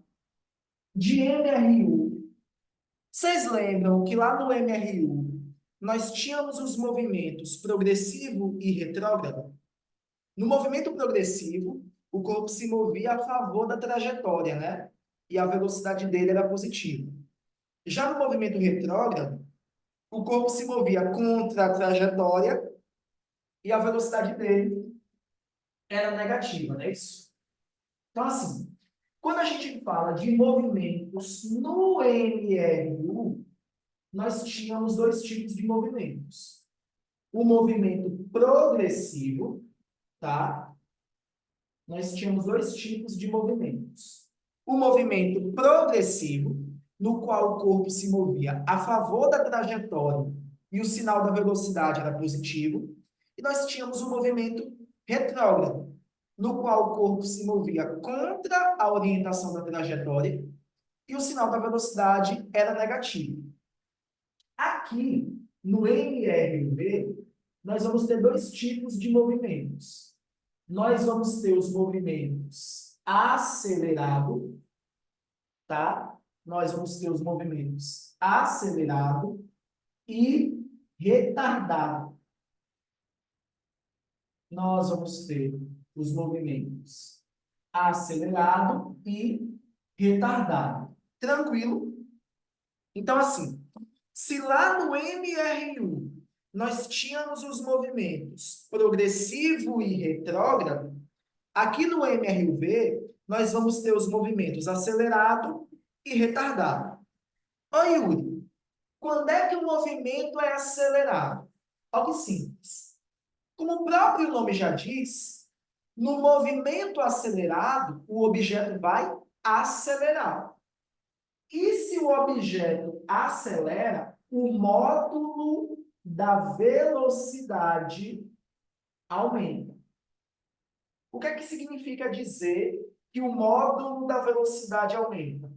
de MRU, vocês lembram que lá no MRU nós tínhamos os movimentos progressivo e retrógrado. No movimento progressivo, o corpo se movia a favor da trajetória, né? E a velocidade dele era positiva. Já no movimento retrógrado, o corpo se movia contra a trajetória e a velocidade dele era negativa, não é isso? Então, assim, quando a gente fala de movimentos no MRU, nós tínhamos dois tipos de movimentos. O movimento progressivo, tá? Nós tínhamos dois tipos de movimentos. O movimento progressivo, no qual o corpo se movia a favor da trajetória e o sinal da velocidade era positivo. E nós tínhamos o movimento retrógrado, no qual o corpo se movia contra a orientação da trajetória e o sinal da velocidade era negativo. Aqui, no MRV, nós vamos ter dois tipos de movimentos. Nós vamos ter os movimentos acelerado, tá? Nós vamos ter os movimentos acelerado e retardado. Nós vamos ter os movimentos acelerado e retardado. Tranquilo? Então, assim, se lá no MRU nós tínhamos os movimentos progressivo e retrógrado, aqui no MRUV nós vamos ter os movimentos acelerado e retardado. Ô Yuri, quando é que o movimento é acelerado? Algo simples. Como o próprio nome já diz, no movimento acelerado, o objeto vai acelerar. E se o objeto acelera, o módulo da velocidade aumenta. O que é que significa dizer que o módulo da velocidade aumenta?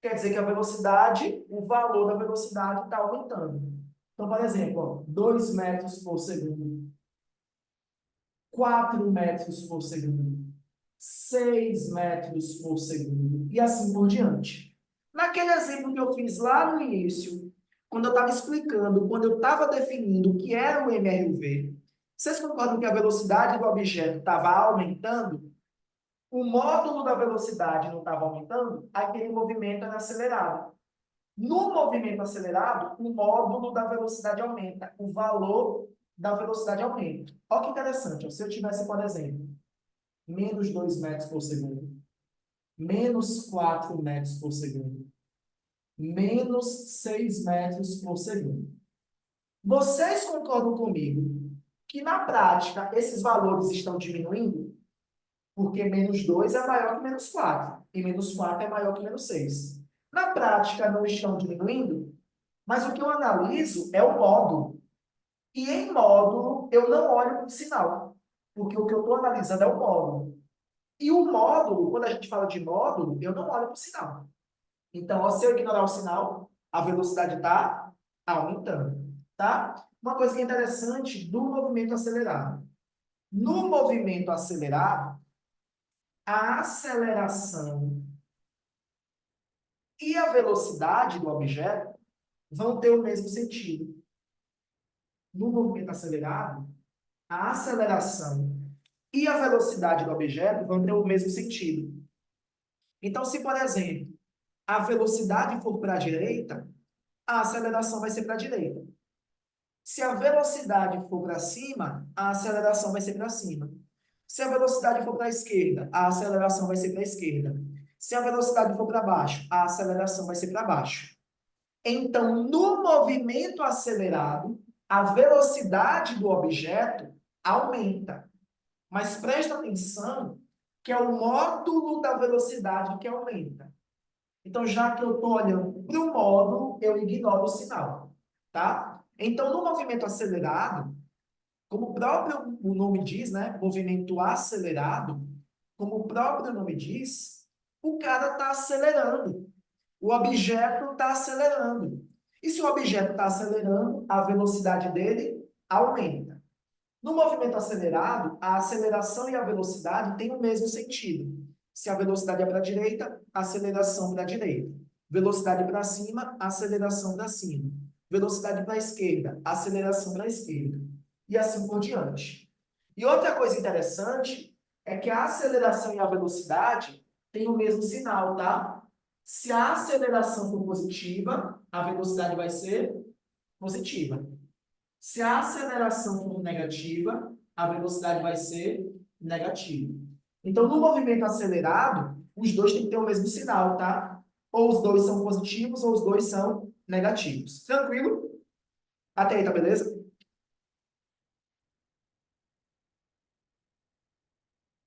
Quer dizer que a velocidade, o valor da velocidade está aumentando. Então, por exemplo, ó, 2 metros por segundo, 4 metros por segundo, 6 metros por segundo, e assim por diante. Naquele exemplo que eu fiz lá no início, quando eu estava explicando, quando eu estava definindo o que era o MRUV, vocês concordam que a velocidade do objeto estava aumentando? O módulo da velocidade não estava aumentando? Aquele movimento era acelerado. No movimento acelerado, o módulo da velocidade aumenta, o valor da velocidade aumenta. Olha que interessante, ó. Se eu tivesse, por exemplo, menos 2 metros por segundo, menos 4 metros por segundo, menos 6 metros por segundo. Vocês concordam comigo que, na prática, esses valores estão diminuindo? Porque menos 2 é maior que menos 4, e menos 4 é maior que menos 6. Na prática, não estão diminuindo, mas o que eu analiso é o módulo. E em módulo, eu não olho para o sinal, porque o que eu estou analisando é o módulo. E o módulo, quando a gente fala de módulo, eu não olho para o sinal. Então, se eu ignorar o sinal, a velocidade está aumentando, tá? Uma coisa que é interessante do movimento acelerado. No movimento acelerado, a aceleração e a velocidade do objeto vão ter o mesmo sentido. No movimento acelerado, a aceleração e a velocidade do objeto vão ter o mesmo sentido. Então, se, por exemplo, a velocidade for para a direita, a aceleração vai ser para a direita. Se a velocidade for para cima, a aceleração vai ser para cima. Se a velocidade for para a esquerda, a aceleração vai ser para a esquerda. Se a velocidade for para baixo, a aceleração vai ser para baixo. Então, no movimento acelerado, a velocidade do objeto aumenta. Mas presta atenção que é o módulo da velocidade que aumenta. Então, já que eu estou olhando para o módulo, eu ignoro o sinal, tá? Então, no movimento acelerado, como o próprio nome diz, né? Movimento acelerado, como o próprio nome diz, o cara está acelerando. O objeto está acelerando. E se o objeto está acelerando, a velocidade dele aumenta. No movimento acelerado, a aceleração e a velocidade têm o mesmo sentido. Se a velocidade é para a direita, aceleração para a direita. Velocidade para cima, aceleração para cima. velocidade para a esquerda, aceleração para a esquerda. E assim por diante. E outra coisa interessante é que a aceleração e a velocidade têm o mesmo sinal, tá? Se a aceleração for positiva, a velocidade vai ser positiva. Se a aceleração for negativa, a velocidade vai ser negativa. Então, no movimento acelerado, os dois têm que ter o mesmo sinal, tá? Ou os dois são positivos, ou os dois são negativos. Tranquilo? Até aí, tá beleza?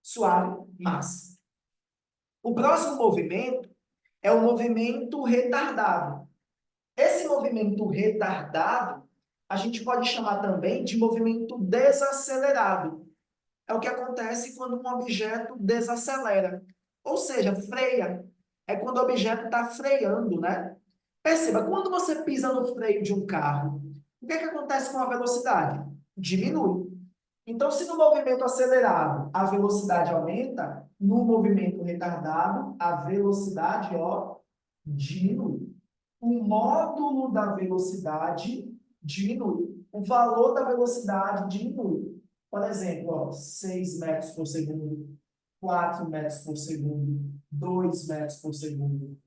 Suave, massa. O próximo movimento é o movimento retardado. Esse movimento retardado, a gente pode chamar também de movimento desacelerado. É o que acontece quando um objeto desacelera, ou seja, freia. É quando o objeto está freando, né? Perceba, quando você pisa no freio de um carro, o que é que acontece com a velocidade? Diminui. Então, se no movimento acelerado a velocidade aumenta, no movimento retardado a velocidade, ó, diminui. O módulo da velocidade diminui. O valor da velocidade diminui. Por exemplo, ó, 6 metros por segundo, 4 metros por segundo, 2 metros por segundo.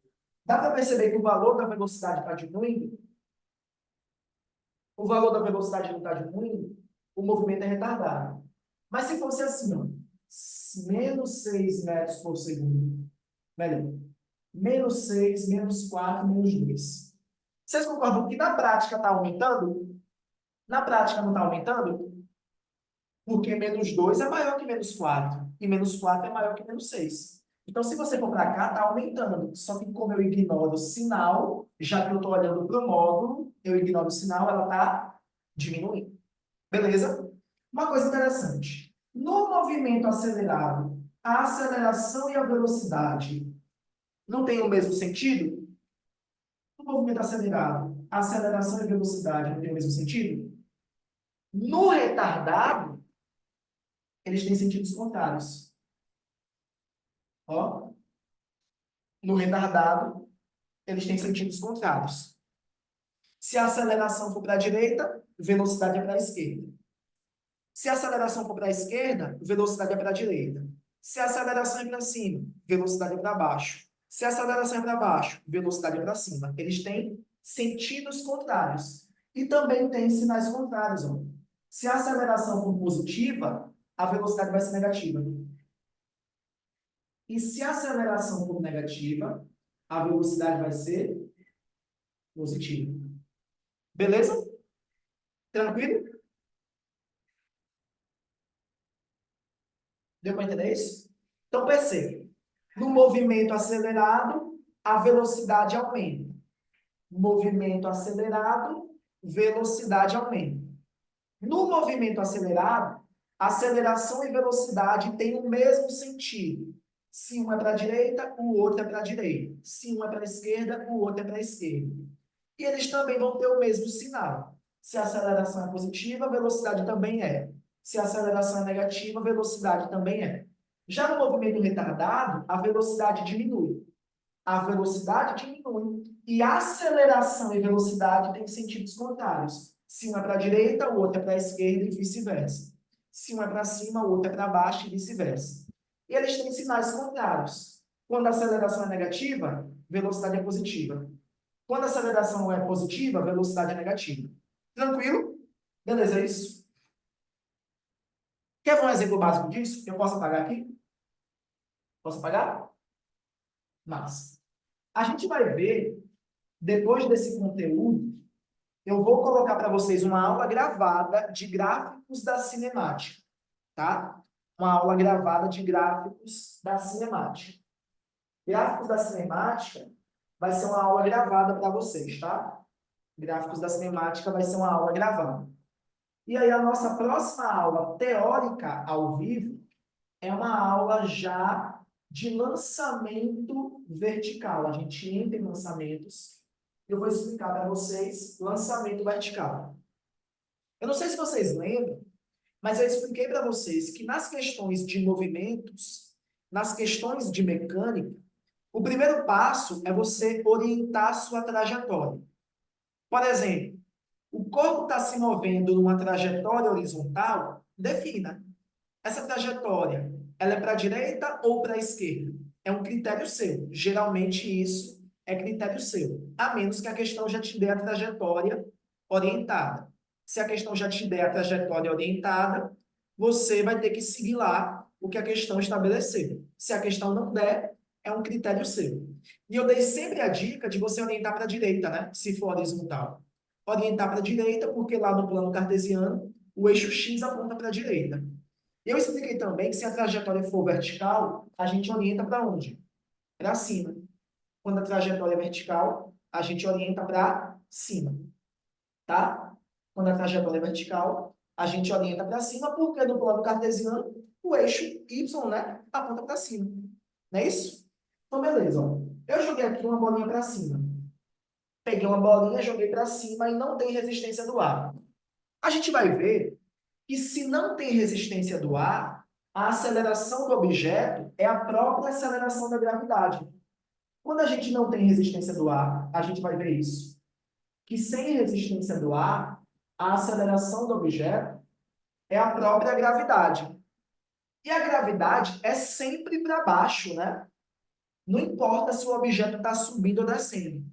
Dá para perceber que o valor da velocidade está diminuindo? O valor da velocidade não está diminuindo? O movimento é retardado. Mas se fosse assim, ó, menos 6 metros por segundo, melhor, menos 6, menos 4, menos 2. Vocês concordam que na prática está aumentando? Na prática não está aumentando? Porque menos 2 é maior que menos 4. E menos 4 é maior que menos 6. Então, se você for para cá, está aumentando. Só que como eu ignoro o sinal, já que eu estou olhando para o módulo, eu ignoro o sinal, ela está diminuindo. Beleza? Uma coisa interessante. No movimento acelerado, a aceleração e a velocidade não têm o mesmo sentido? No movimento acelerado, a aceleração e a velocidade não têm o mesmo sentido? No retardado, eles têm sentidos contrários. Ó, no retardado, eles têm sentidos contrários. Se a aceleração for para a direita, velocidade é para a esquerda. Se a aceleração for para a esquerda, velocidade é para a direita. Se a aceleração é para cima, velocidade é para baixo. Se a aceleração é para baixo, velocidade é para cima. Eles têm sentidos contrários. E também têm sinais contrários. Ó. Se a aceleração for positiva, a velocidade vai ser negativa. E se a aceleração for negativa, a velocidade vai ser positiva. Beleza? Tranquilo? Deu para entender isso? Então, perceba. No movimento acelerado, a velocidade aumenta. Movimento acelerado, velocidade aumenta. No movimento acelerado, aceleração e velocidade têm o mesmo sentido. Se um é para a direita, o outro é para a direita. Se um é para a esquerda, o outro é para a esquerda. E eles também vão ter o mesmo sinal. Se a aceleração é positiva, a velocidade também é. Se a aceleração é negativa, a velocidade também é. Já no movimento retardado, a velocidade diminui. A velocidade diminui e a aceleração e velocidade têm sentidos contrários. Se um é para a direita, o outro é para a esquerda e vice-versa. Se um é para cima, o outro é para baixo e vice-versa. E eles têm sinais contrários. Quando a aceleração é negativa, velocidade é positiva. Quando a aceleração é positiva, a velocidade é negativa. Tranquilo? Beleza, é isso? Quer ver um exemplo básico disso? Eu posso apagar aqui? Posso apagar? Mas a gente vai ver, depois desse conteúdo, eu vou colocar para vocês uma aula gravada de gráficos da cinemática, tá? Uma aula gravada de gráficos da cinemática. Gráficos da cinemática vai ser uma aula gravada para vocês, tá? Gráficos da cinemática vai ser uma aula gravada. E aí a nossa próxima aula teórica ao vivo é uma aula já de lançamento vertical. A gente entra em lançamentos. Eu vou explicar para vocês lançamento vertical. Eu não sei se vocês lembram, mas eu expliquei para vocês que nas questões de movimentos, nas questões de mecânica, o primeiro passo é você orientar a sua trajetória. Por exemplo, O corpo está se movendo numa trajetória horizontal? Defina. Essa trajetória, ela é para a direita ou para a esquerda? É um critério seu. Geralmente isso é critério seu, a menos que a questão já te dê a trajetória orientada. Se a questão já te der a trajetória orientada, você vai ter que seguir lá o que a questão estabeleceu. Se a questão não der, é um critério seu. E eu dei sempre a dica de você orientar para a direita, né? Se for horizontal. Orientar para a direita, porque lá no plano cartesiano, o eixo X aponta para a direita. Eu expliquei também que se a trajetória for vertical, a gente orienta para onde? Para cima. Quando a trajetória é vertical, a gente orienta para cima, tá? Quando a trajetória é vertical, a gente orienta para cima, porque no plano cartesiano, o eixo Y, né, aponta para cima. Não é isso? Então, beleza. Ó. Eu joguei aqui uma bolinha para cima. Peguei uma bolinha, joguei para cima e não tem resistência do ar. A gente vai ver que se não tem resistência do ar, a aceleração do objeto é a própria aceleração da gravidade. Quando a gente não tem resistência do ar, a gente vai ver isso. Que sem resistência do ar, a aceleração do objeto é a própria gravidade. E a gravidade é sempre para baixo, né? Não importa se o objeto está subindo ou descendo.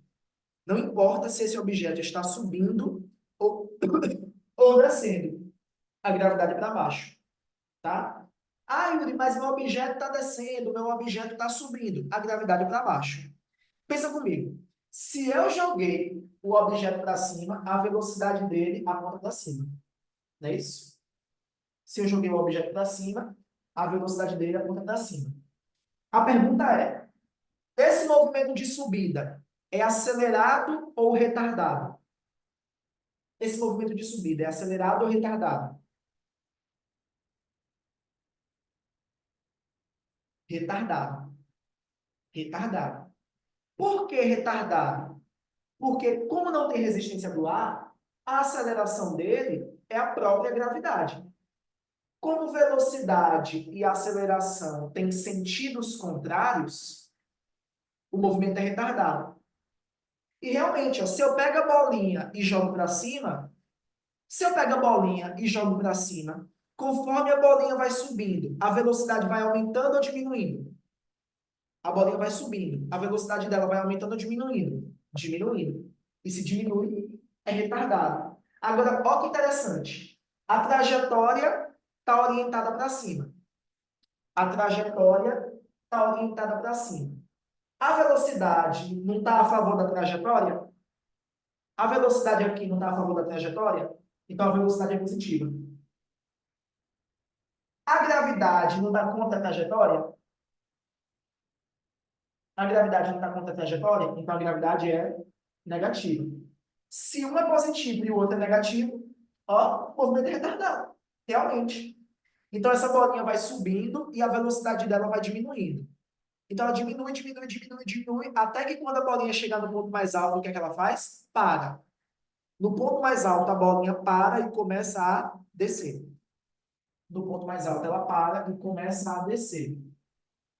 Não importa se esse objeto está subindo ou descendo. A gravidade é para baixo. Tá? Ah, Yuri, mas meu objeto está descendo, meu objeto está subindo. A gravidade é para baixo. Pensa comigo. Se eu joguei o objeto para cima, a velocidade dele aponta para cima. Não é isso? Se eu joguei o objeto para cima, a velocidade dele aponta para cima. A pergunta é: esse movimento de subida é acelerado ou retardado? Esse movimento de subida é acelerado ou retardado? Retardado. Retardado. Por que retardado? Porque, como não tem resistência do ar, a aceleração dele é a própria gravidade. Como velocidade e aceleração têm sentidos contrários, o movimento é retardado. E realmente, ó, se eu pego a bolinha e jogo para cima, se eu pego a bolinha e jogo para cima, conforme a bolinha vai subindo, a velocidade vai aumentando ou diminuindo? A bolinha vai subindo, a velocidade dela vai aumentando ou diminuindo? Diminuindo. E se diminui, é retardado. Agora, olha que interessante. A trajetória está orientada para cima. A trajetória está orientada para cima. A velocidade não está a favor da trajetória? A velocidade aqui não está a favor da trajetória? Então a velocidade é positiva. A gravidade não dá conta da trajetória? A gravidade não dá conta da trajetória? Então a gravidade é negativa. Se um é positivo e o outro é negativo, ó, o movimento é retardado. Realmente. Então essa bolinha vai subindo e a velocidade dela vai diminuindo. Então ela diminui, diminui, diminui, diminui, até que quando a bolinha chegar no ponto mais alto, o que é que ela faz? Para. No ponto mais alto, a bolinha para e começa a descer. No ponto mais alto, ela para e começa a descer.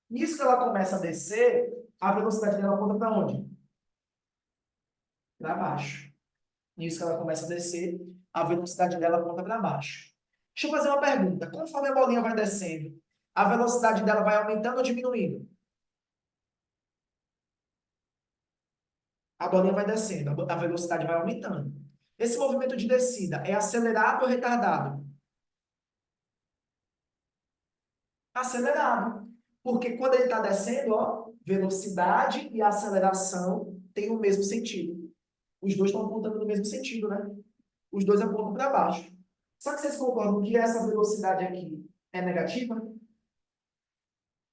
Nisso que ela começa a descer, a velocidade dela aponta para onde? Para baixo. Nisso que ela começa a descer, a velocidade dela aponta para baixo. Deixa eu fazer uma pergunta. Conforme a bolinha vai descendo, a velocidade dela vai aumentando ou diminuindo? A bolinha vai descendo, a velocidade vai aumentando. Esse movimento de descida é acelerado ou retardado? Acelerado. Porque quando ele está descendo, ó, velocidade e aceleração têm o mesmo sentido. Os dois estão apontando no mesmo sentido, né? Os dois apontam para baixo. Só que vocês concordam que essa velocidade aqui é negativa?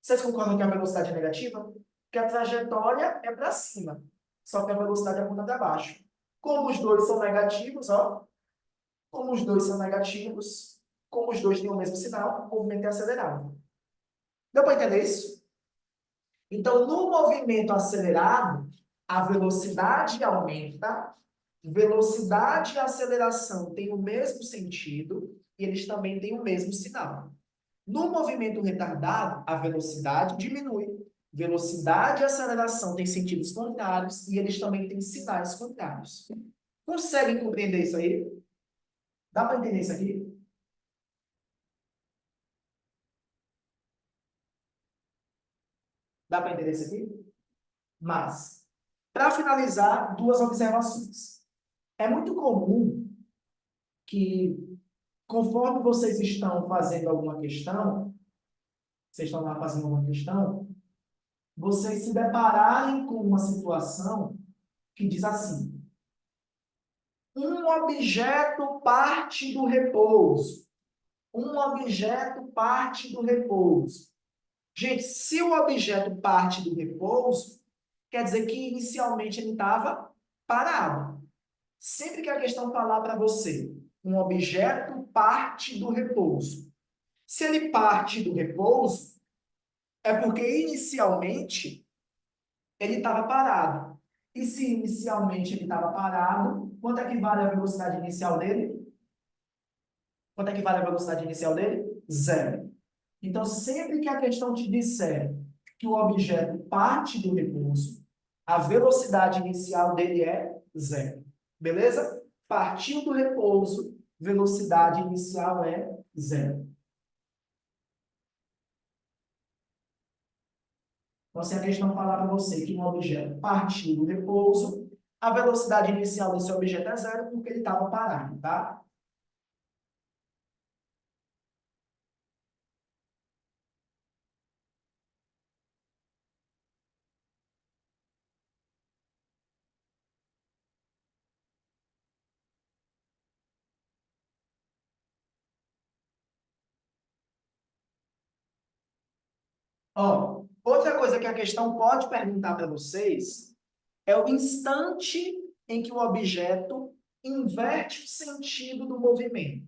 Vocês concordam que a velocidade é negativa? Que a trajetória é para cima, só que a velocidade aponta para baixo. Como os dois são negativos, ó, como os dois são negativos, como os dois têm o mesmo sinal, o movimento é acelerado. Deu para entender isso? Então, no movimento acelerado, a velocidade aumenta, velocidade e aceleração têm o mesmo sentido e eles também têm o mesmo sinal. No movimento retardado, a velocidade diminui. Velocidade e aceleração têm sentidos contrários e eles também têm sinais contrários. Conseguem compreender isso aí? Dá para entender isso aqui? Dá para entender isso aqui? Mas, para finalizar, duas observações. É muito comum que, conforme vocês estão fazendo alguma questão, vocês estão lá fazendo alguma questão, vocês se depararem com uma situação que diz assim: um objeto parte do repouso. Um objeto parte do repouso. Gente, se o objeto parte do repouso, quer dizer que inicialmente ele estava parado. Sempre que a questão falar para você, um objeto parte do repouso. Se ele parte do repouso, é porque inicialmente ele estava parado. E se inicialmente ele estava parado, quanto é que vale a velocidade inicial dele? Quanto é que vale a velocidade inicial dele? Zero. Então, sempre que a questão te disser que o objeto parte do repouso, a velocidade inicial dele é zero. Beleza? Partiu do repouso, velocidade inicial é zero. Então, se a questão falar para você que um objeto partiu do repouso, a velocidade inicial desse objeto é zero porque ele estava parado, tá? Ó, outra coisa que a questão pode perguntar para vocês é o instante em que o objeto inverte o sentido do movimento.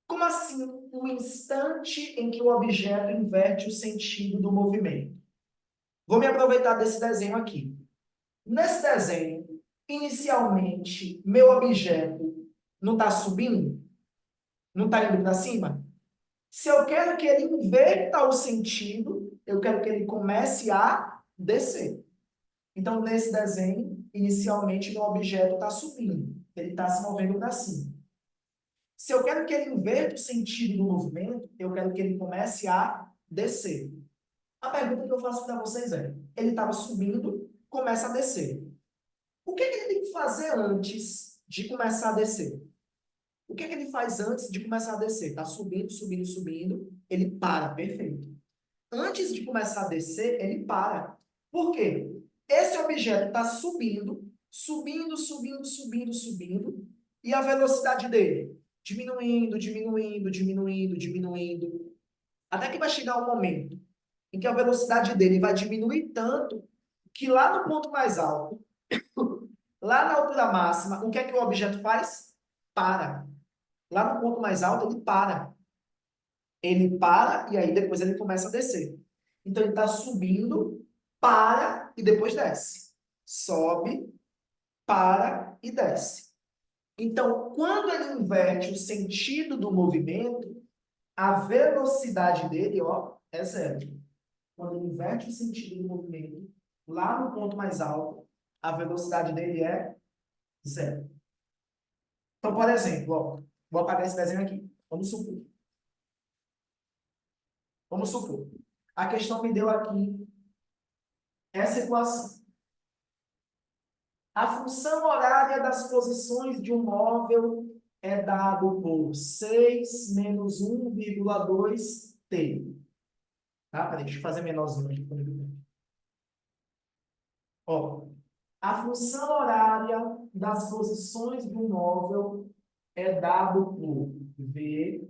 Como assim o instante em que o objeto inverte o sentido do movimento? Vou me aproveitar desse desenho aqui. Nesse desenho, inicialmente, meu objeto não está subindo? Não está indo para cima? Se eu quero que ele inverta o sentido, eu quero que ele comece a descer. Então, nesse desenho, inicialmente, meu objeto está subindo. Ele está se movendo para cima. Se eu quero que ele inverta o sentido do movimento, eu quero que ele comece a descer. A pergunta que eu faço para vocês é: ele estava subindo, começa a descer. O que ele tem que fazer antes de começar a descer? O que ele faz antes de começar a descer? Está subindo, subindo, subindo, ele para, perfeito. Antes de começar a descer, ele para. Por quê? Esse objeto está subindo, subindo, subindo, subindo, subindo, e a velocidade dele diminuindo, diminuindo, diminuindo, diminuindo, até que vai chegar um momento em que a velocidade dele vai diminuir tanto que lá no ponto mais alto, lá na altura máxima, o que é que o objeto faz? Para. Lá no ponto mais alto, ele para. Ele para e aí depois ele começa a descer. Então ele está subindo, para e depois desce. Sobe, para e desce. Então, quando ele inverte o sentido do movimento, a velocidade dele, ó, é zero. Quando ele inverte o sentido do movimento, lá no ponto mais alto, a velocidade dele é zero. Então, por exemplo, ó, vou apagar esse desenho aqui. Vamos supor. Vamos supor. A questão me deu aqui essa equação. A função horária das posições de um móvel é dado por 6 menos 1,2t. Tá? Peraí, deixa eu fazer menorzinho aqui. Ó, a função horária das posições de um móvel é dado por V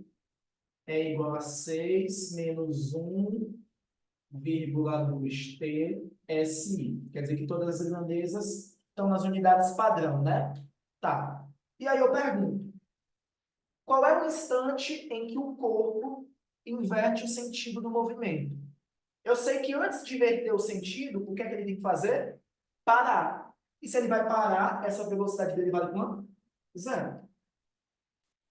é igual a 6 menos 1,2t SI. Quer dizer que todas as grandezas estão nas unidades padrão, né? Tá. E aí eu pergunto, qual é o instante em que o corpo inverte o sentido do movimento? Eu sei que antes de inverter o sentido, o que é que ele tem que fazer? Parar. E se ele vai parar, essa velocidade dele vale quanto? Zero.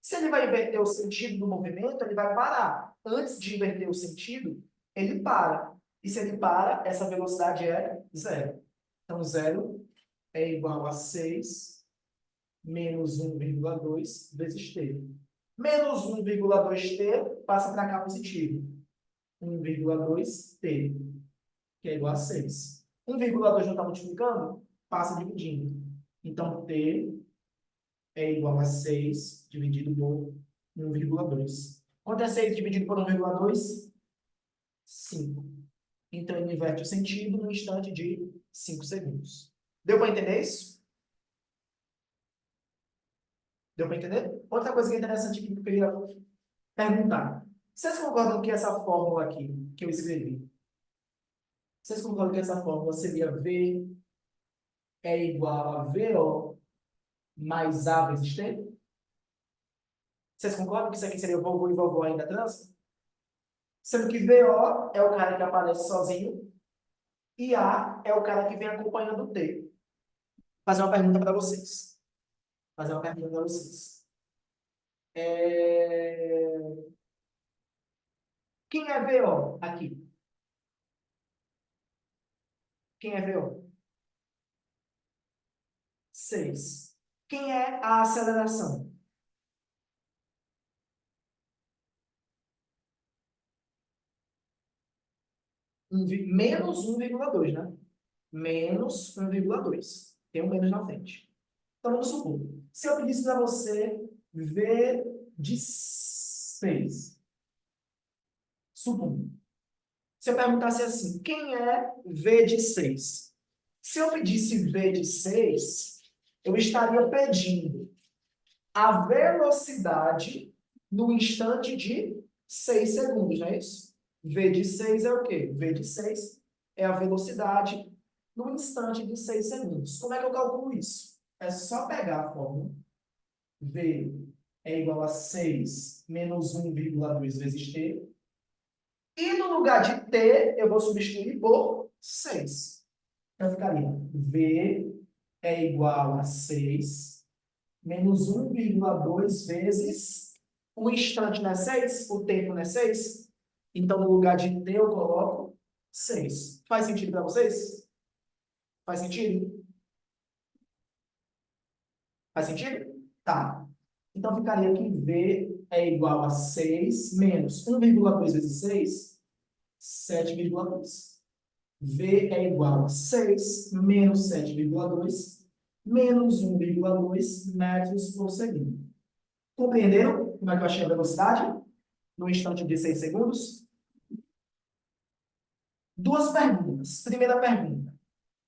Se ele vai inverter o sentido do movimento, ele vai parar. Antes de inverter o sentido, ele para. E se ele para, essa velocidade é zero. Então, zero é igual a 6 menos 1,2 vezes t. Menos 1,2t passa para cá positivo. 1,2t, que é igual a 6. 1,2 não está multiplicando? Passa dividindo. Então, t é igual a 6 dividido por 1,2. Quanto é 6 dividido por 1,2? 5. Então, ele inverte o sentido no instante de 5 segundos. Deu para entender isso? Deu para entender? Outra coisa que é interessante aqui que eu queria perguntar. Vocês concordam que essa fórmula aqui, que eu escrevi, vocês concordam que essa fórmula seria V é igual a VO mais A vezes T? Vocês concordam que isso aqui seria vovô e vovó ainda trans? Sendo que VO é o cara que aparece sozinho e A é o cara que vem acompanhando o T. Vou fazer uma pergunta para vocês. Fazer uma pergunta para vocês. Quem é VO aqui? Quem é VO? 6. Quem é a aceleração? Menos 1,2, né? Menos 1,2. Tem um menos na frente. Então, vamos supor. Se eu pedisse para você V de 6. Supondo. Se eu perguntasse assim, quem é V de 6? Se eu pedisse V de 6, eu estaria pedindo a velocidade no instante de 6 segundos, não é isso? V de 6 é o quê? V de 6 é a velocidade no instante de 6 segundos. Como é que eu calculo isso? É só pegar a fórmula. V é igual a 6 menos 1,2 vezes t. E no lugar de t, eu vou substituir por 6. Então, ficaria V é igual a 6 menos 1,2 vezes o instante não é 6, o tempo não é 6. Então, no lugar de t, eu coloco 6. Faz sentido para vocês? Faz sentido? Faz sentido? Tá. Então, ficaria que V é igual a 6 menos 1,2 vezes 6, 7,2. V é igual a 6 menos 7,2 menos 1,2 metros por segundo. Compreenderam como é que eu achei a velocidade no instante de 6 segundos? Duas perguntas. Primeira pergunta.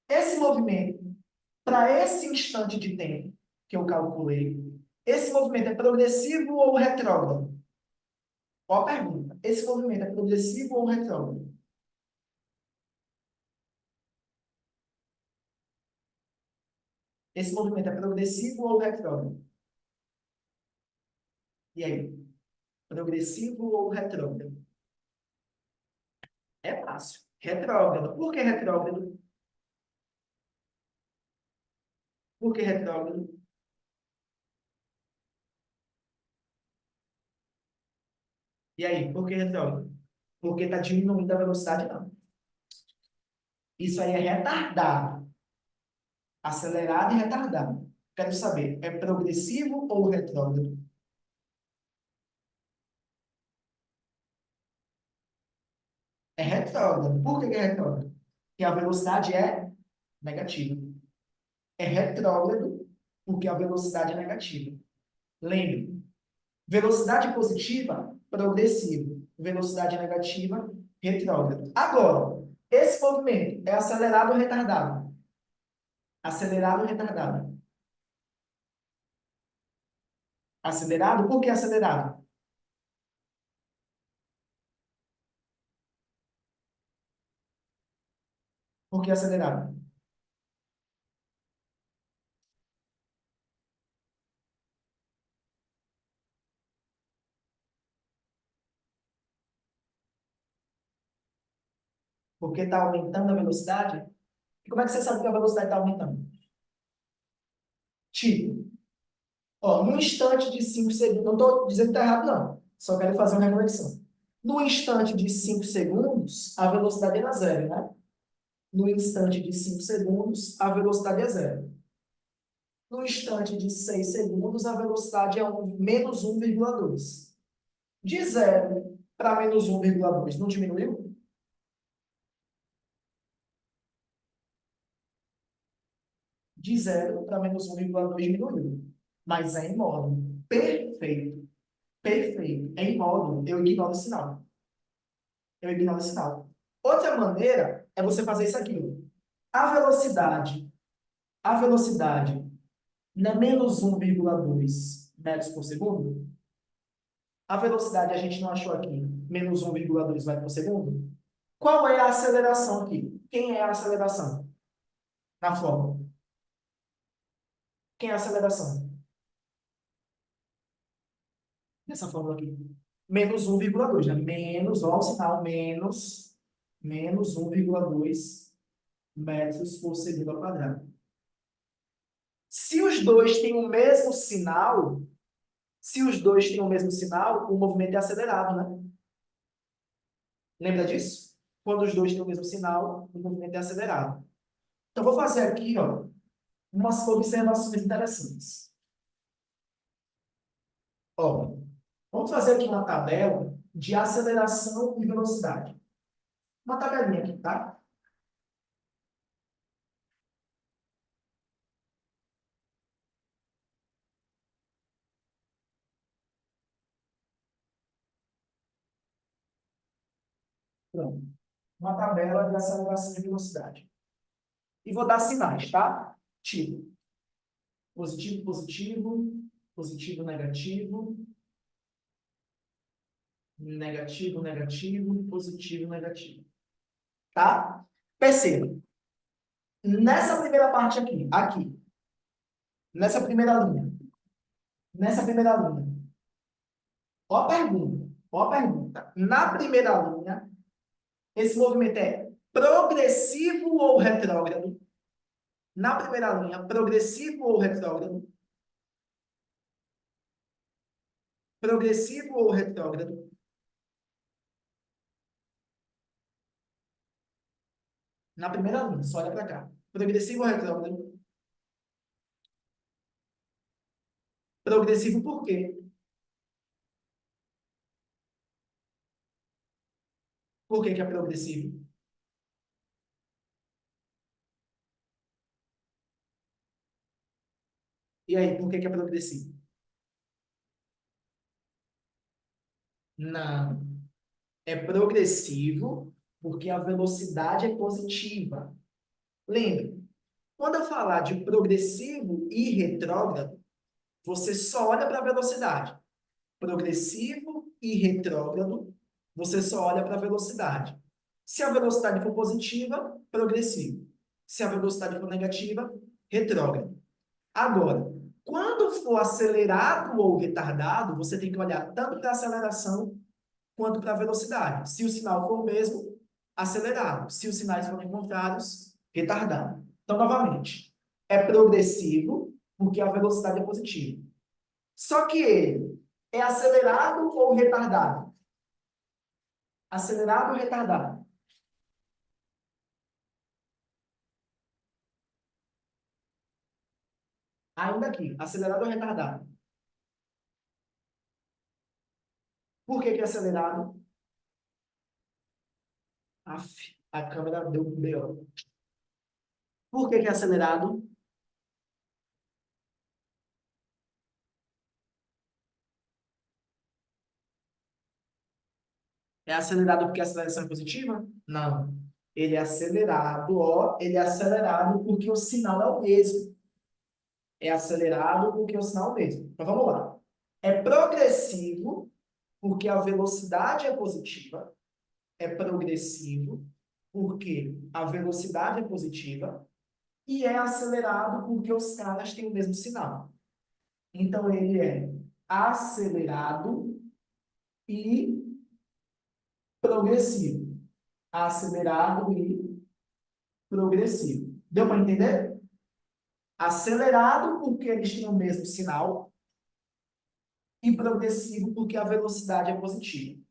Esse movimento, para esse instante de tempo que eu calculei, esse movimento é progressivo ou retrógrado? Qual a pergunta? Esse movimento é progressivo ou retrógrado? Esse movimento é progressivo ou retrógrado? E aí? Progressivo ou retrógrado? É fácil. Retrógrado. Por que retrógrado? Por que retrógrado? E aí? Por que retrógrado? Porque está diminuindo a velocidade, não. Isso aí é retardado. Acelerado e retardado. Quero saber, é progressivo ou retrógrado? É retrógrado. Por que é retrógrado? Porque a velocidade é negativa. É retrógrado porque a velocidade é negativa. Lembre, velocidade positiva, progressivo. Velocidade negativa, retrógrado. Agora, esse movimento é acelerado ou retardado? Acelerado ou retardado? Acelerado? Por que acelerado? Por que acelerado? Porque está aumentando a velocidade? E como é que você sabe que a velocidade está aumentando? Tipo, ó, num instante de 5 segundos, não estou dizendo que está errado, não. Só quero fazer uma reflexão. No instante de 5 segundos, a velocidade era zero, né? No instante de 5 segundos, a velocidade é zero. No instante de 6 segundos, a velocidade é menos 1,2. De 0 para menos 1,2, não diminuiu? De 0 para menos 1,2 diminuiu. Mas é em módulo. Perfeito. Perfeito. É em módulo. Eu ignoro o sinal. Eu ignoro o sinal. Outra maneira é você fazer isso aqui. A velocidade não é menos 1,2 metros por segundo? A velocidade a gente não achou aqui, menos 1,2 metros por segundo? Qual é a aceleração aqui? Quem é a aceleração? Na fórmula. Quem é a aceleração? Nessa fórmula aqui. Menos 1,2, né? Menos, ó, o sinal, menos 1,2 metros por segundo ao quadrado. Se os dois têm o mesmo sinal, o movimento é acelerado, né? Lembra disso? Quando os dois têm o mesmo sinal, o movimento é acelerado. Então, vou fazer aqui, ó, umas observações interessantes. Ó, vamos fazer aqui uma tabela de aceleração e velocidade. Uma tabelinha aqui, tá? Pronto. Uma tabela de aceleração e velocidade. E vou dar sinais, tá? Tipo, positivo, positivo, positivo, negativo, negativo, negativo, positivo, negativo. Tá? Perceba. Nessa primeira parte aqui, nessa primeira linha, ó a pergunta. Na primeira linha, esse movimento é progressivo ou retrógrado? Na primeira linha, progressivo ou retrógrado? Progressivo ou retrógrado? Na primeira linha, só olha para cá. Progressivo ou retrógrado? Progressivo por quê? Por que que é progressivo? E aí, por que que é progressivo? Não. É progressivo porque a velocidade é positiva. Lembre, quando eu falar de progressivo e retrógrado, você só olha para a velocidade. Progressivo e retrógrado, você só olha para a velocidade. Se a velocidade for positiva, progressivo. Se a velocidade for negativa, retrógrado. Agora, quando for acelerado ou retardado, você tem que olhar tanto para a aceleração quanto para a velocidade. Se o sinal for o mesmo, acelerado. Se os sinais forem contrários, retardado. Então, novamente, é progressivo porque a velocidade é positiva. Só que ele é acelerado ou retardado? Acelerado ou retardado? Ainda aqui, acelerado ou retardado? Por que que é acelerado? Aff, a câmera deu um BO. Por que que é acelerado? É acelerado porque a aceleração é positiva? Não. Ele é acelerado, ó, ele é acelerado porque o sinal é o mesmo. É acelerado porque o sinal é o mesmo. Então vamos lá. É progressivo porque a velocidade é positiva. É progressivo porque a velocidade é positiva. E é acelerado porque os caras têm o mesmo sinal. Então ele é acelerado e progressivo. Acelerado e progressivo. Deu para entender? Acelerado porque eles têm o mesmo sinal e progressivo porque a velocidade é positiva.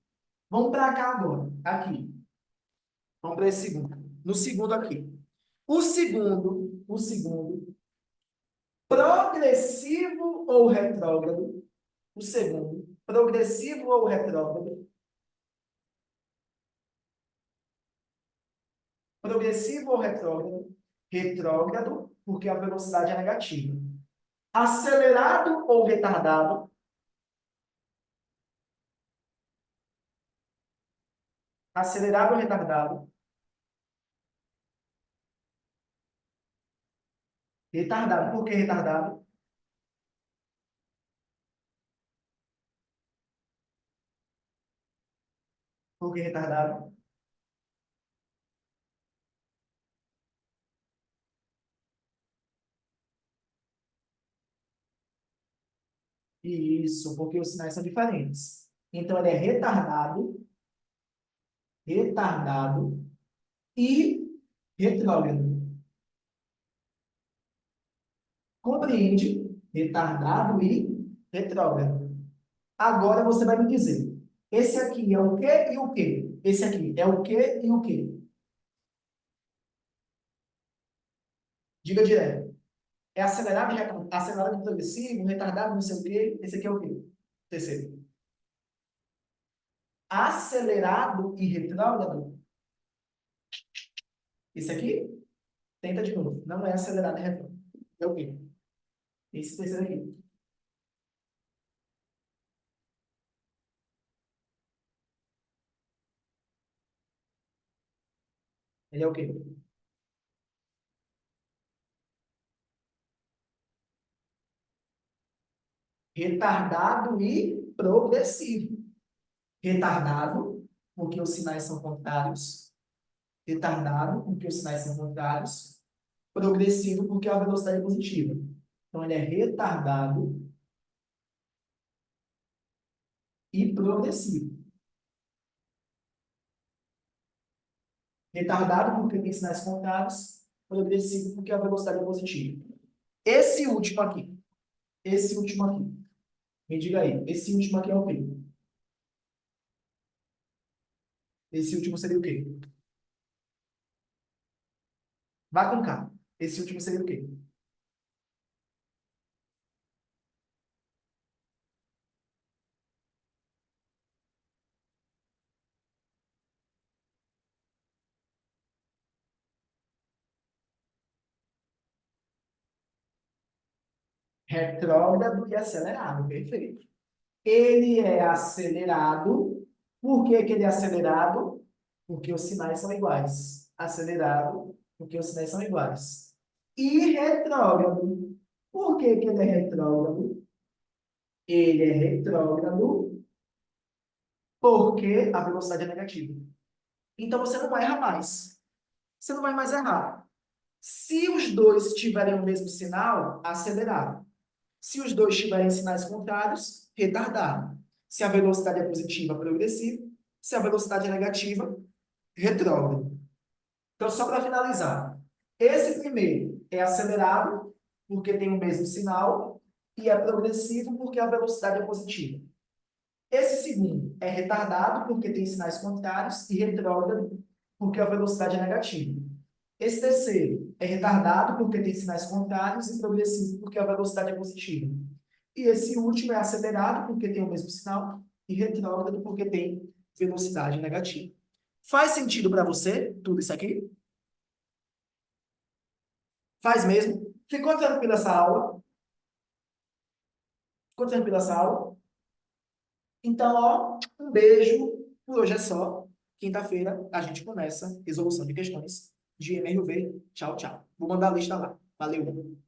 Vamos para cá agora, aqui. Vamos para esse segundo. No segundo aqui. O segundo Progressivo ou retrógrado? O segundo, progressivo ou retrógrado? Progressivo ou retrógrado? Retrógrado, porque a velocidade é negativa. Acelerado ou retardado? Acelerado ou retardado? Retardado. Por que retardado? Por que retardado? Isso, porque os sinais são diferentes. Então, ele é retardado, retardado e retrógrado. Compreende? Retardado e retrógrado. Agora você vai me dizer, esse aqui é o quê e o quê? Esse aqui é o quê e o quê? Diga direto. É acelerado, acelerado progressivo, retardado, não sei o quê. Esse aqui é o quê? Terceiro. Acelerado e retrógrado. Esse aqui, tenta de novo. Não é acelerado e retrógrado. É o quê? Esse terceiro aqui. Ele é o quê? Retardado e progressivo. Retardado, porque os sinais são contrários. Retardado, porque os sinais são contrários. Progressivo, porque a velocidade é positiva. Então, ele é retardado e progressivo. Retardado, porque tem sinais contrários. Progressivo, porque a velocidade é positiva. Esse último aqui. Esse último aqui. Me diga aí. Esse último aqui é o quê? Esse último seria o quê? Vá com calma. Esse último seria o quê? Retrógrado e acelerado. Perfeito. Ele é acelerado. Por que que ele é acelerado? Porque os sinais são iguais. Acelerado, porque os sinais são iguais. E retrógrado. Por que que ele é retrógrado? Ele é retrógrado porque a velocidade é negativa. Então você não vai errar mais. Você não vai mais errar. Se os dois tiverem o mesmo sinal, acelerado. Se os dois tiverem sinais contrários, retardado. Se a velocidade é positiva, progressivo. Se a velocidade é negativa, retrógrado. Então, só para finalizar, esse primeiro é acelerado, porque tem o mesmo sinal, e é progressivo, porque a velocidade é positiva. Esse segundo é retardado, porque tem sinais contrários, e retrógrado, porque a velocidade é negativa. Esse terceiro é retardado, porque tem sinais contrários, e progressivo, porque a velocidade é positiva. E esse último é acelerado, porque tem o mesmo sinal, e retrógrado, porque tem velocidade negativa. Faz sentido para você tudo isso aqui? Faz mesmo? Ficou tranquila essa aula? Ficou tranquila essa aula? Então, ó, um beijo. Por hoje é só. Quinta-feira a gente começa resolução de questões de MRV. Tchau, tchau. Vou mandar a lista lá. Valeu.